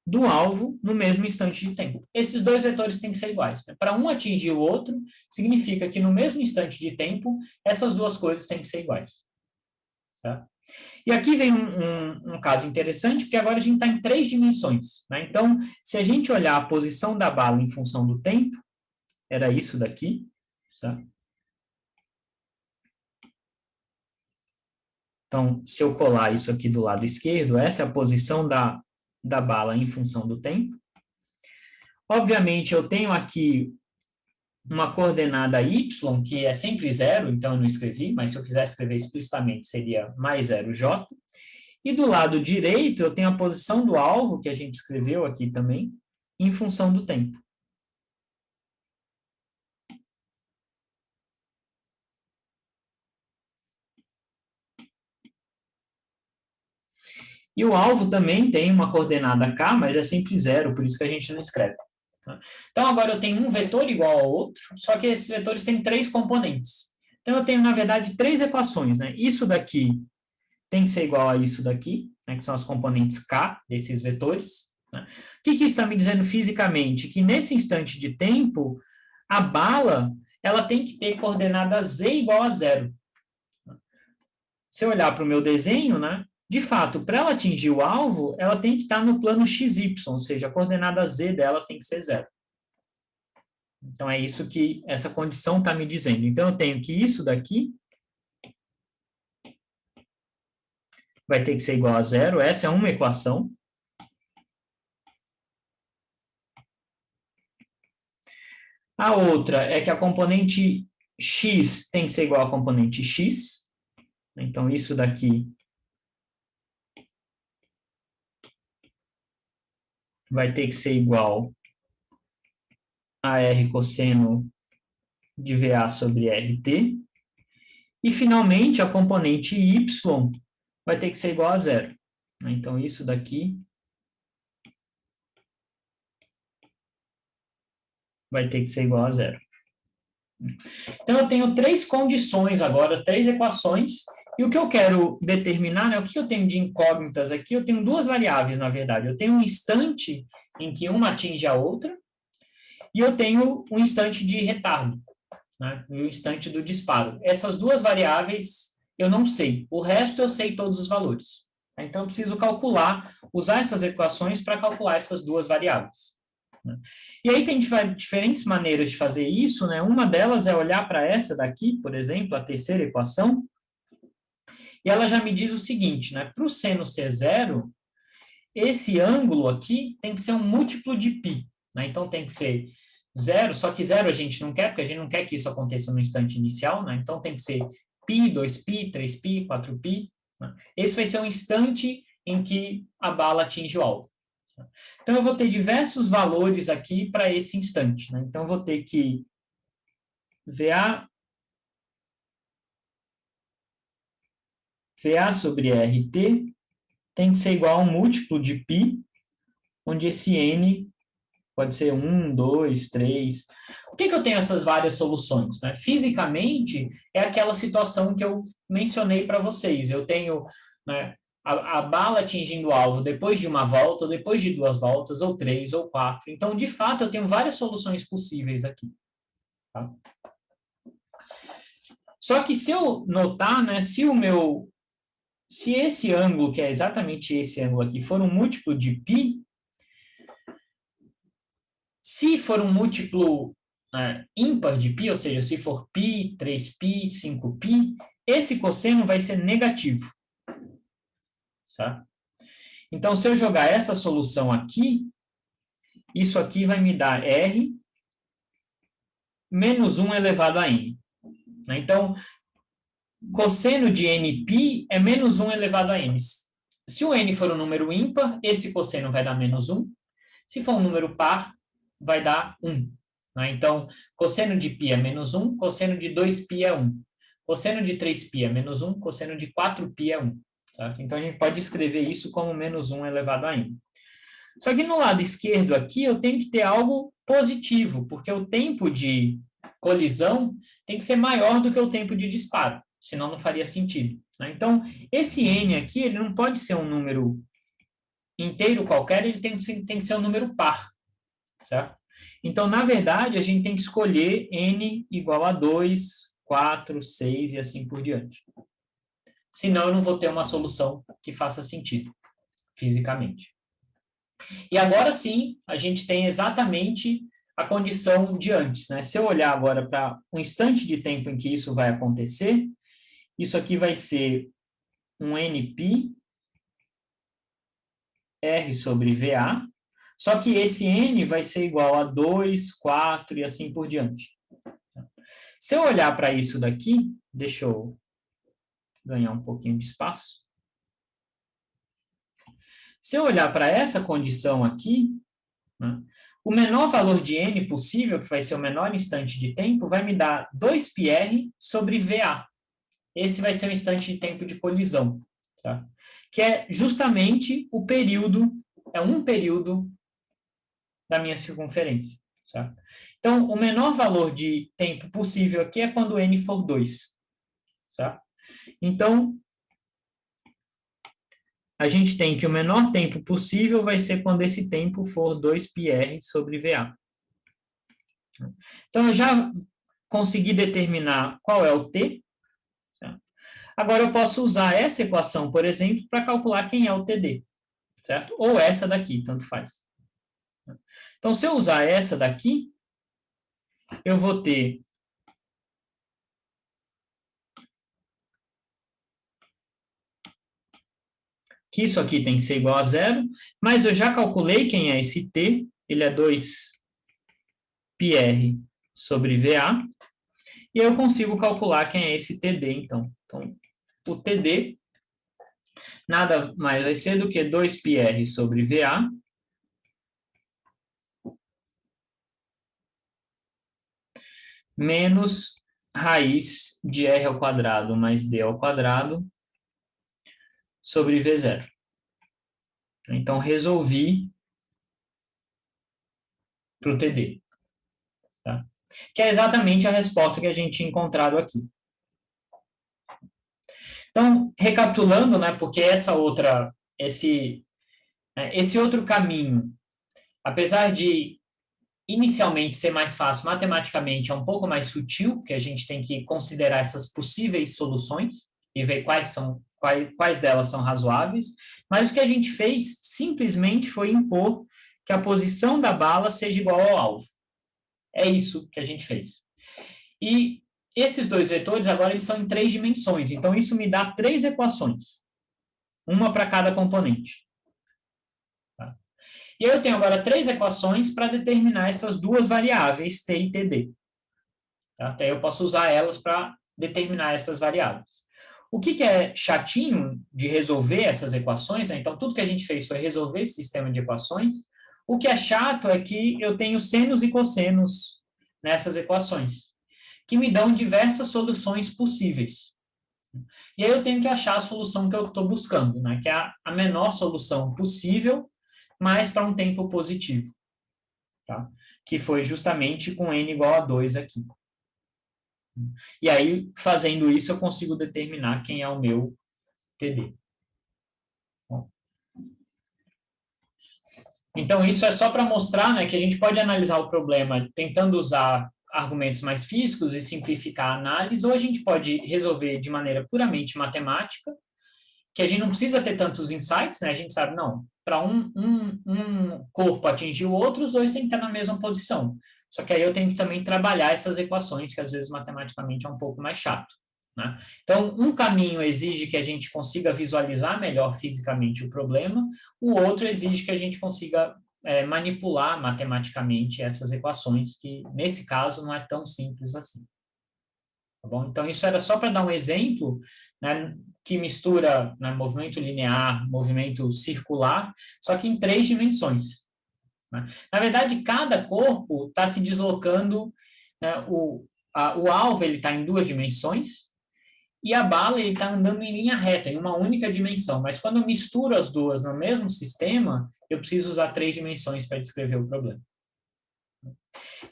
do alvo no mesmo instante de tempo. Esses dois vetores têm que ser iguais. Né? Para um atingir o outro, significa que no mesmo instante de tempo, essas duas coisas têm que ser iguais. Certo? E aqui vem um caso interessante, porque agora a gente está em 3 dimensões. Né? Então, se a gente olhar a posição da bala em função do tempo, era isso daqui. Certo? Então, se eu colar isso aqui do lado esquerdo, essa é a posição da bala em função do tempo. Obviamente, eu tenho aqui uma coordenada y, que é sempre zero, então eu não escrevi, mas se eu quisesse escrever explicitamente, seria mais 0j. E do lado direito, eu tenho a posição do alvo, que a gente escreveu aqui também, em função do tempo. E o alvo também tem uma coordenada k, mas é sempre zero, por isso que a gente não escreve. Tá? Então, agora eu tenho um vetor igual ao outro, só que esses vetores têm 3 componentes. Então, eu tenho, na verdade, 3 equações, né? Isso daqui tem que ser igual a isso daqui, né, que são as componentes k desses vetores. Né? O que isso está me dizendo fisicamente? Que nesse instante de tempo, a bala ela tem que ter coordenada z igual a zero. Se eu olhar para o meu desenho, né, de fato, para ela atingir o alvo, ela tem que estar no plano xy, ou seja, a coordenada z dela tem que ser zero. Então, é isso que essa condição está me dizendo. Então, eu tenho que isso daqui vai ter que ser igual a zero. Essa é uma equação. A outra é que a componente x tem que ser igual à componente x. Então, isso daqui vai ter que ser igual a R cosseno de VA sobre RT. E, finalmente, a componente y vai ter que ser igual a zero. Então, isso daqui vai ter que ser igual a zero. Então, eu tenho 3 condições agora, 3 equações, e o que eu quero determinar, né, o que eu tenho de incógnitas aqui, eu tenho 2 variáveis, na verdade. Eu tenho um instante em que uma atinge a outra, e eu tenho um instante de retardo, né, o instante do disparo. Essas 2 variáveis eu não sei, o resto eu sei todos os valores. Então, eu preciso calcular, usar essas equações para calcular essas 2 variáveis. E aí tem diferentes maneiras de fazer isso, né? Uma delas é olhar para essa daqui, por exemplo, a terceira equação, e ela já me diz o seguinte, né? Para o seno ser zero, esse ângulo aqui tem que ser um múltiplo de π, né? Então tem que ser zero, só que zero a gente não quer, porque a gente não quer que isso aconteça no instante inicial, né? Então tem que ser π, 2π, 3π, 4π. Né? Esse vai ser o instante em que a bala atinge o alvo. Então, eu vou ter diversos valores aqui para esse instante. Né? Então, eu vou ter que VA sobre RT tem que ser igual a um múltiplo de π, onde esse n pode ser 1, 2, 3. Por que eu tenho essas várias soluções? Né? Fisicamente, é aquela situação que eu mencionei para vocês. Eu tenho... Né, a bala atingindo o alvo depois de uma volta, ou depois de 2 voltas, ou 3, ou 4. Então, de fato, eu tenho várias soluções possíveis aqui. Tá? Só que se eu notar, né, se esse ângulo, que é exatamente esse ângulo aqui, for um múltiplo de π, se for um múltiplo ímpar de π, ou seja, se for π, 3π, 5π, esse cosseno vai ser negativo. Certo? Então, se eu jogar essa solução aqui, isso aqui vai me dar R menos 1 elevado a N. Então, cosseno de Nπ é menos 1 elevado a N. Se o N for um número ímpar, esse cosseno vai dar menos 1. Se for um número par, vai dar 1. Então, cosseno de π é menos 1, cosseno de 2π é 1. Cosseno de 3π é menos 1, cosseno de 4π é 1. Certo? Então, a gente pode escrever isso como menos 1 elevado a n. Só que no lado esquerdo aqui, eu tenho que ter algo positivo, porque o tempo de colisão tem que ser maior do que o tempo de disparo, senão não faria sentido. Né? Então, esse n aqui, ele não pode ser um número inteiro qualquer, ele tem que ser um número par. Certo? Então, na verdade, a gente tem que escolher n igual a 2, 4, 6 e assim por diante. Senão eu não vou ter uma solução que faça sentido, fisicamente. E agora sim, a gente tem exatamente a condição de antes. Né? Se eu olhar agora para o instante de tempo em que isso vai acontecer, isso aqui vai ser um NπR sobre VA, só que esse N vai ser igual a 2, 4 e assim por diante. Se eu olhar para isso daqui, deixa eu ganhar um pouquinho de espaço. Se eu olhar para essa condição aqui, né, o menor valor de n possível, que vai ser o menor instante de tempo, vai me dar 2πr sobre VA. Esse vai ser o instante de tempo de colisão. tá? Que é justamente o período, é um período da minha circunferência. Certo? Então, o menor valor de tempo possível aqui é quando n for 2. Certo? Então, a gente tem que o menor tempo possível vai ser quando esse tempo for 2πr sobre VA. Então, eu já consegui determinar qual é o t. Certo? Agora, eu posso usar essa equação, por exemplo, para calcular quem é o TD. Certo? Ou essa daqui, tanto faz. Então, se eu usar essa daqui, eu vou ter que isso aqui tem que ser igual a zero, mas eu já calculei quem é esse t, ele é 2πr sobre VA, e eu consigo calcular quem é esse TD, então. Então, o TD nada mais vai ser do que 2πr sobre VA menos raiz de r ao quadrado mais d ao quadrado sobre V0. Então, resolvi para o TD. Tá? Que é exatamente a resposta que a gente tinha encontrado aqui. Então, recapitulando, né, porque esse outro caminho, apesar de inicialmente ser mais fácil, matematicamente é um pouco mais sutil, porque a gente tem que considerar essas possíveis soluções e ver quais delas são razoáveis, mas o que a gente fez simplesmente foi impor que a posição da bala seja igual ao alvo. É isso que a gente fez. E esses dois vetores agora eles são em 3 dimensões, então isso me dá 3 equações, uma para cada componente. Tá? E eu tenho agora 3 equações para determinar essas duas variáveis, t e td. Tá? Até eu posso usar elas para determinar essas variáveis. O que é chatinho de resolver essas equações, né? Então, tudo que a gente fez foi resolver esse sistema de equações. O que é chato é que eu tenho senos e cossenos nessas equações, que me dão diversas soluções possíveis. E aí eu tenho que achar a solução que eu estou buscando, né? Que é a menor solução possível, mas para um tempo positivo. Tá? Que foi justamente com n igual a 2 aqui. E aí, fazendo isso, eu consigo determinar quem é o meu TD. Bom. Então, isso é só para mostrar, né, que a gente pode analisar o problema tentando usar argumentos mais físicos e simplificar a análise, ou a gente pode resolver de maneira puramente matemática, que a gente não precisa ter tantos insights, né? A gente sabe, não, para um corpo atingir o outro, os dois têm que estar na mesma posição. Só que aí eu tenho que também trabalhar essas equações, que às vezes matematicamente é um pouco mais chato. Né? Então, um caminho exige que a gente consiga visualizar melhor fisicamente o problema, o outro exige que a gente consiga manipular matematicamente essas equações, que nesse caso não é tão simples assim. Tá bom? Então, isso era só para dar um exemplo, né, que mistura, né, movimento linear, movimento circular, só que em 3 dimensões. Né? Na verdade, cada corpo está se deslocando, né, o alvo está em 2 dimensões, e a bala está andando em linha reta, em uma única dimensão. Mas quando eu misturo as duas no mesmo sistema, eu preciso usar 3 dimensões para descrever o problema.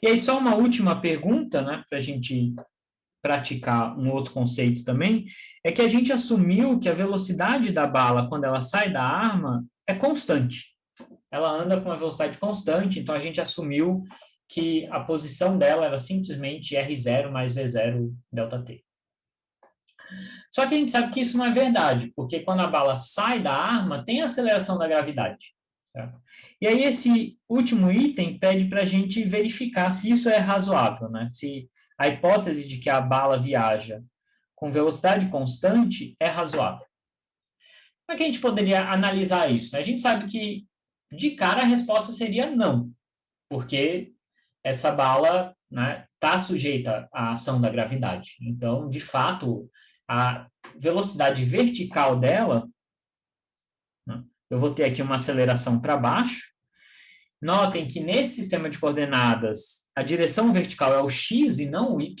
E aí, só uma última pergunta, né, para a gente praticar um outro conceito também, é que a gente assumiu que a velocidade da bala, quando ela sai da arma, é constante. Ela anda com uma velocidade constante, então a gente assumiu que a posição dela era simplesmente R0 mais V0 ΔT. Só que a gente sabe que isso não é verdade, porque quando a bala sai da arma, tem a aceleração da gravidade. Certo? E aí esse último item pede para a gente verificar se isso é razoável, né? Se a hipótese de que a bala viaja com velocidade constante é razoável. Como é que a gente poderia analisar isso? A gente sabe que, de cara, a resposta seria não, porque essa bala está sujeita à ação da gravidade. Então, de fato, a velocidade vertical dela, né, eu vou ter aqui uma aceleração para baixo. Notem que nesse sistema de coordenadas, a direção vertical é o x e não o y.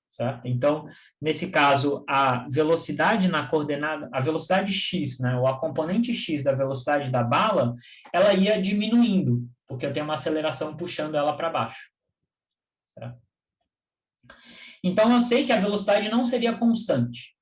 certo? Então, nesse caso, a velocidade na coordenada, a velocidade x, né, ou a componente x da velocidade da bala, ela ia diminuindo, porque eu tenho uma aceleração puxando ela para baixo. Certo? Então, eu sei que a velocidade não seria constante.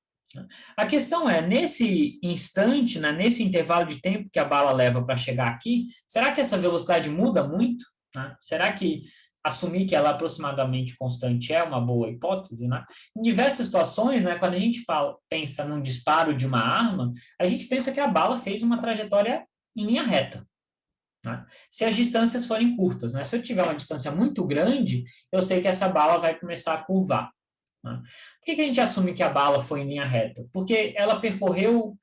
A questão é, nesse instante, né, nesse intervalo de tempo que a bala leva para chegar aqui, será que essa velocidade muda muito? Né? Será que assumir que ela é aproximadamente constante é uma boa hipótese? Né? Em diversas situações, né, quando a gente pensa num disparo de uma arma, a gente pensa que a bala fez uma trajetória em linha reta. Né? Se as distâncias forem curtas, né? Se eu tiver uma distância muito grande, eu sei que essa bala vai começar a curvar. Né? Por que a gente assume que a bala foi em linha reta? Porque ela percorreu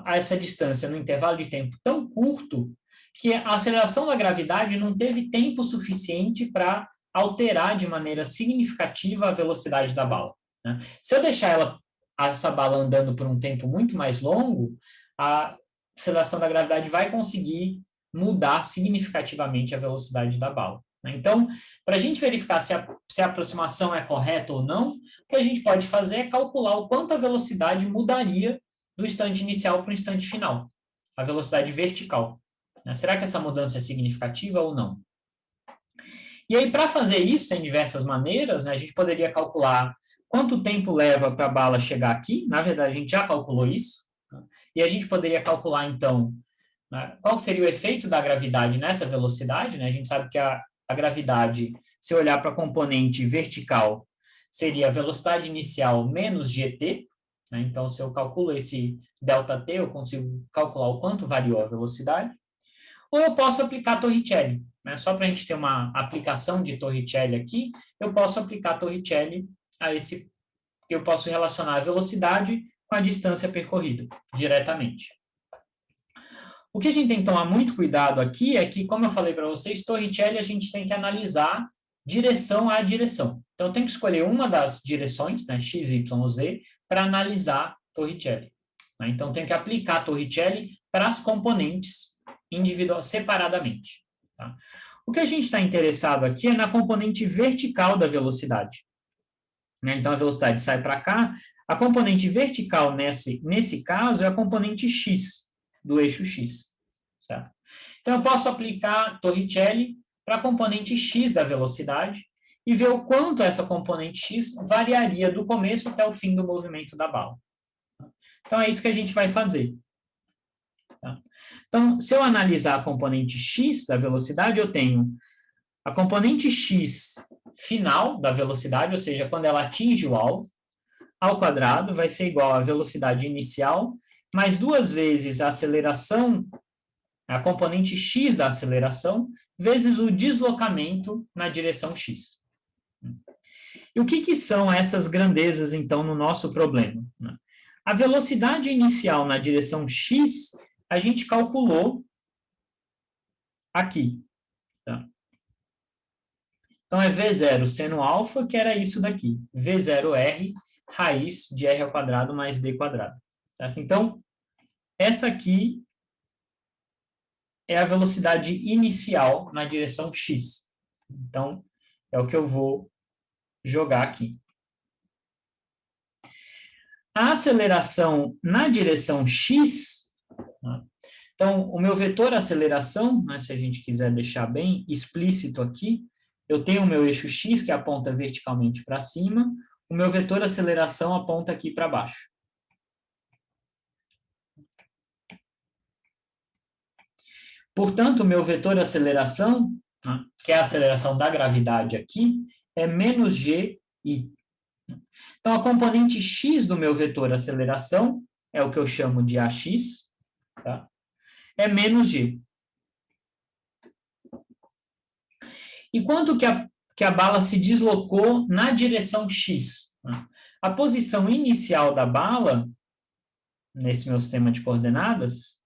essa distância no intervalo de tempo tão curto que a aceleração da gravidade não teve tempo suficiente para alterar de maneira significativa a velocidade da bala. Né? Se eu deixar essa bala andando por um tempo muito mais longo, a aceleração da gravidade vai conseguir mudar significativamente a velocidade da bala. Então, para a gente verificar se a aproximação é correta ou não, o que a gente pode fazer é calcular o quanto a velocidade mudaria do instante inicial para o instante final, a velocidade vertical. Será que essa mudança é significativa ou não? E aí, para fazer isso, tem diversas maneiras, né? A gente poderia calcular quanto tempo leva para a bala chegar aqui, na verdade, a gente já calculou isso, né? E a gente poderia calcular, então, né, qual seria o efeito da gravidade nessa velocidade, né? A gente sabe que a gravidade, se olhar para a componente vertical, seria a velocidade inicial menos gt, né? Então, se eu calculo esse ΔT, eu consigo calcular o quanto variou a velocidade. Ou eu posso aplicar Torricelli, né? Só para a gente ter uma aplicação de Torricelli aqui, eu posso aplicar Torricelli a esse, eu posso relacionar a velocidade com a distância percorrida, diretamente. O que a gente tem que tomar muito cuidado aqui é que, como eu falei para vocês, Torricelli a gente tem que analisar direção a direção. Então, eu tenho que escolher uma das direções, né, x, y, z, para analisar Torricelli. Então, eu tenho que aplicar Torricelli para as componentes separadamente. Tá? O que a gente está interessado aqui é na componente vertical da velocidade. Então, a velocidade sai para cá. A componente vertical, nesse caso, é a componente x, do eixo x. Certo? Então, eu posso aplicar Torricelli para a componente x da velocidade e ver o quanto essa componente x variaria do começo até o fim do movimento da bala. Então, é isso que a gente vai fazer. Tá? Então, se eu analisar a componente x da velocidade, eu tenho a componente x final da velocidade, ou seja, quando ela atinge o alvo, ao quadrado, vai ser igual à velocidade inicial, mais 2 vezes a aceleração, a componente x da aceleração, vezes o deslocamento na direção x. E o que são essas grandezas, então, no nosso problema? A velocidade inicial na direção x, a gente calculou aqui. Tá? Então, é V0 seno alfa, que era isso daqui. V0R, raiz de R ao quadrado mais D quadrado. Certo? Então, essa aqui é a velocidade inicial na direção x. Então, é o que eu vou jogar aqui. A aceleração na direção x, né? Então, o meu vetor aceleração, né, se a gente quiser deixar bem explícito aqui, eu tenho o meu eixo x, que aponta verticalmente para cima, o meu vetor aceleração aponta aqui para baixo. Portanto, o meu vetor aceleração, né, que é a aceleração da gravidade aqui, é menos gi. Então, a componente x do meu vetor aceleração, é o que eu chamo de ax, tá? É menos g. E quanto que a bala se deslocou na direção x? A posição inicial da bala, nesse meu sistema de coordenadas,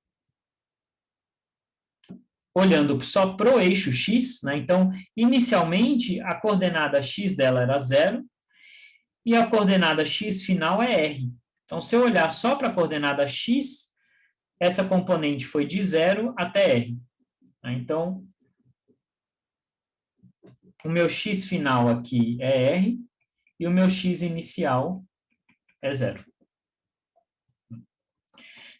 olhando só para o eixo x, né? Então, inicialmente, a coordenada x dela era 0, e a coordenada x final é r. Então, se eu olhar só para a coordenada x, essa componente foi de 0 até r. Então, o meu x final aqui é r, e o meu x inicial é 0.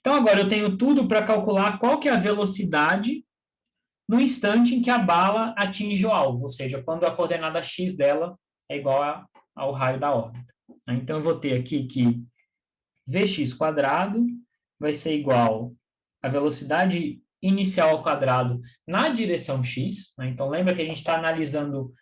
Então, agora eu tenho tudo para calcular qual que é a velocidade no instante em que a bala atinge o alvo, ou seja, quando a coordenada x dela é igual ao raio da órbita. Então, eu vou ter aqui que Vx² vai ser igual à velocidade inicial ao quadrado na direção x. Então, lembra que a gente está analisando,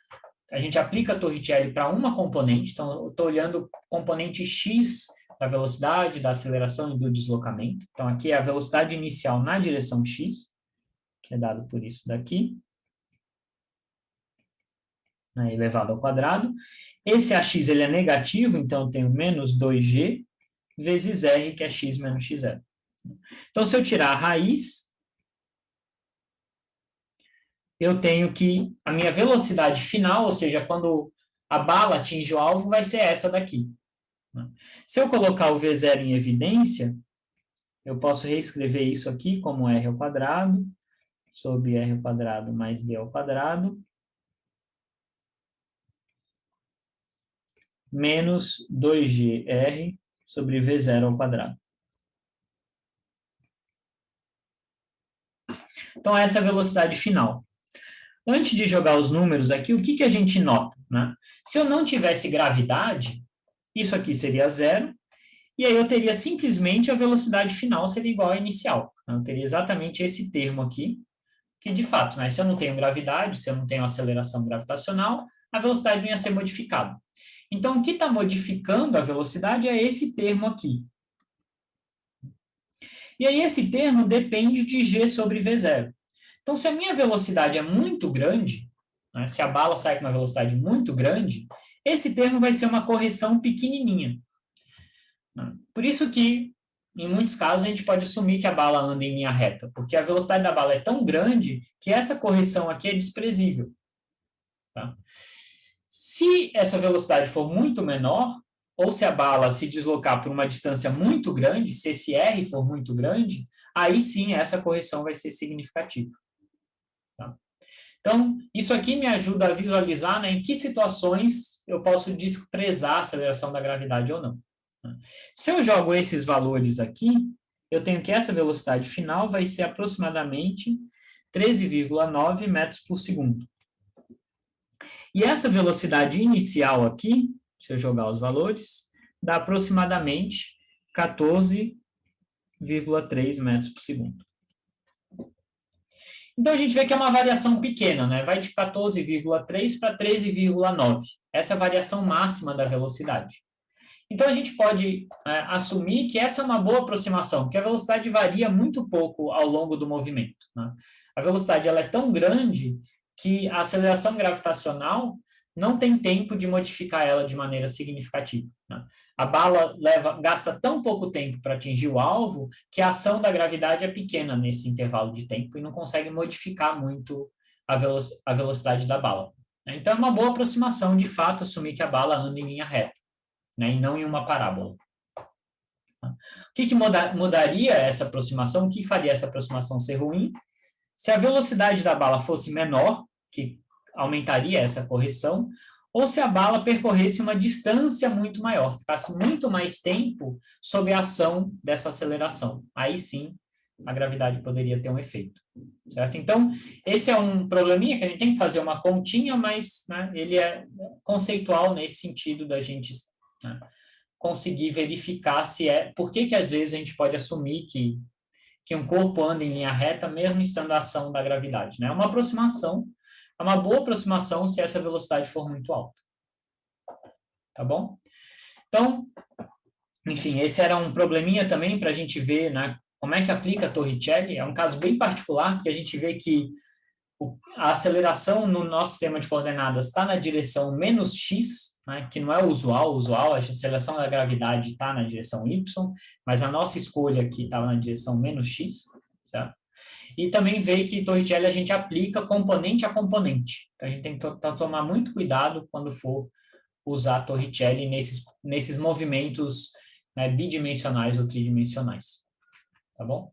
a gente aplica a Torricelli para uma componente, então eu estou olhando o componente x da velocidade, da aceleração e do deslocamento. Então, aqui é a velocidade inicial na direção x, que é dado por isso daqui, né, elevado ao quadrado. Esse AX ele é negativo, então eu tenho menos 2g vezes r, que é x menos x0. Então, se eu tirar a raiz, eu tenho que a minha velocidade final, ou seja, quando a bala atinge o alvo, vai ser essa daqui. Se eu colocar o V0 em evidência, eu posso reescrever isso aqui como r ao quadrado, sobre r ao quadrado mais d ao quadrado, menos 2gr sobre V0 ao quadrado. Então, essa é a velocidade final. Antes de jogar os números aqui, o que a gente nota? Né? Se eu não tivesse gravidade, isso aqui seria 0, e aí eu teria simplesmente a velocidade final seria igual à inicial. Eu teria exatamente esse termo aqui, que de fato, né, se eu não tenho gravidade, se eu não tenho aceleração gravitacional, a velocidade não ia ser modificada. Então, o que está modificando a velocidade é esse termo aqui. E aí esse termo depende de g sobre v0. Então, se a minha velocidade é muito grande, né, se a bala sai com uma velocidade muito grande, esse termo vai ser uma correção pequenininha. Por isso que, em muitos casos, a gente pode assumir que a bala anda em linha reta, porque a velocidade da bala é tão grande que essa correção aqui é desprezível. Tá? Se essa velocidade for muito menor, ou se a bala se deslocar por uma distância muito grande, se esse R for muito grande, aí sim essa correção vai ser significativa. Tá? Então, isso aqui me ajuda a visualizar, né, em que situações eu posso desprezar a aceleração da gravidade ou não. Se eu jogo esses valores aqui, eu tenho que essa velocidade final vai ser aproximadamente 13,9 metros por segundo. E essa velocidade inicial aqui, se eu jogar os valores, dá aproximadamente 14,3 metros por segundo. Então, a gente vê que é uma variação pequena, né? Vai de 14,3 para 13,9. Essa é a variação máxima da velocidade. Então, a gente pode assumir que essa é uma boa aproximação, porque a velocidade varia muito pouco ao longo do movimento. Né? A velocidade ela é tão grande que a aceleração gravitacional não tem tempo de modificar ela de maneira significativa. Né? A bala gasta tão pouco tempo para atingir o alvo que a ação da gravidade é pequena nesse intervalo de tempo e não consegue modificar muito a velocidade da bala. Então, é uma boa aproximação, de fato, assumir que a bala anda em linha reta, né, e não em uma parábola. O que mudaria essa aproximação? O que faria essa aproximação ser ruim? Se a velocidade da bala fosse menor, que aumentaria essa correção, ou se a bala percorresse uma distância muito maior, ficasse muito mais tempo sob a ação dessa aceleração. Aí sim, a gravidade poderia ter um efeito. Certo? Então, esse é um probleminha que a gente tem que fazer uma continha, mas né, ele é conceitual nesse sentido da gente conseguir verificar se é... Por que às vezes a gente pode assumir que um corpo anda em linha reta, mesmo estando a ação da gravidade. Né? É uma aproximação, é uma boa aproximação se essa velocidade for muito alta. Tá bom? Então, enfim, esse era um probleminha também para a gente ver, né, como é que aplica a Torricelli. É um caso bem particular, porque a gente vê que a aceleração no nosso sistema de coordenadas está na direção menos x, né, que não é o usual, a aceleração da gravidade está na direção y, mas a nossa escolha aqui estava na direção menos x, certo? E também vê que Torricelli a gente aplica componente a componente. Então, a gente tem que tomar muito cuidado quando for usar Torricelli nesses movimentos, né, bidimensionais ou tridimensionais. Tá bom?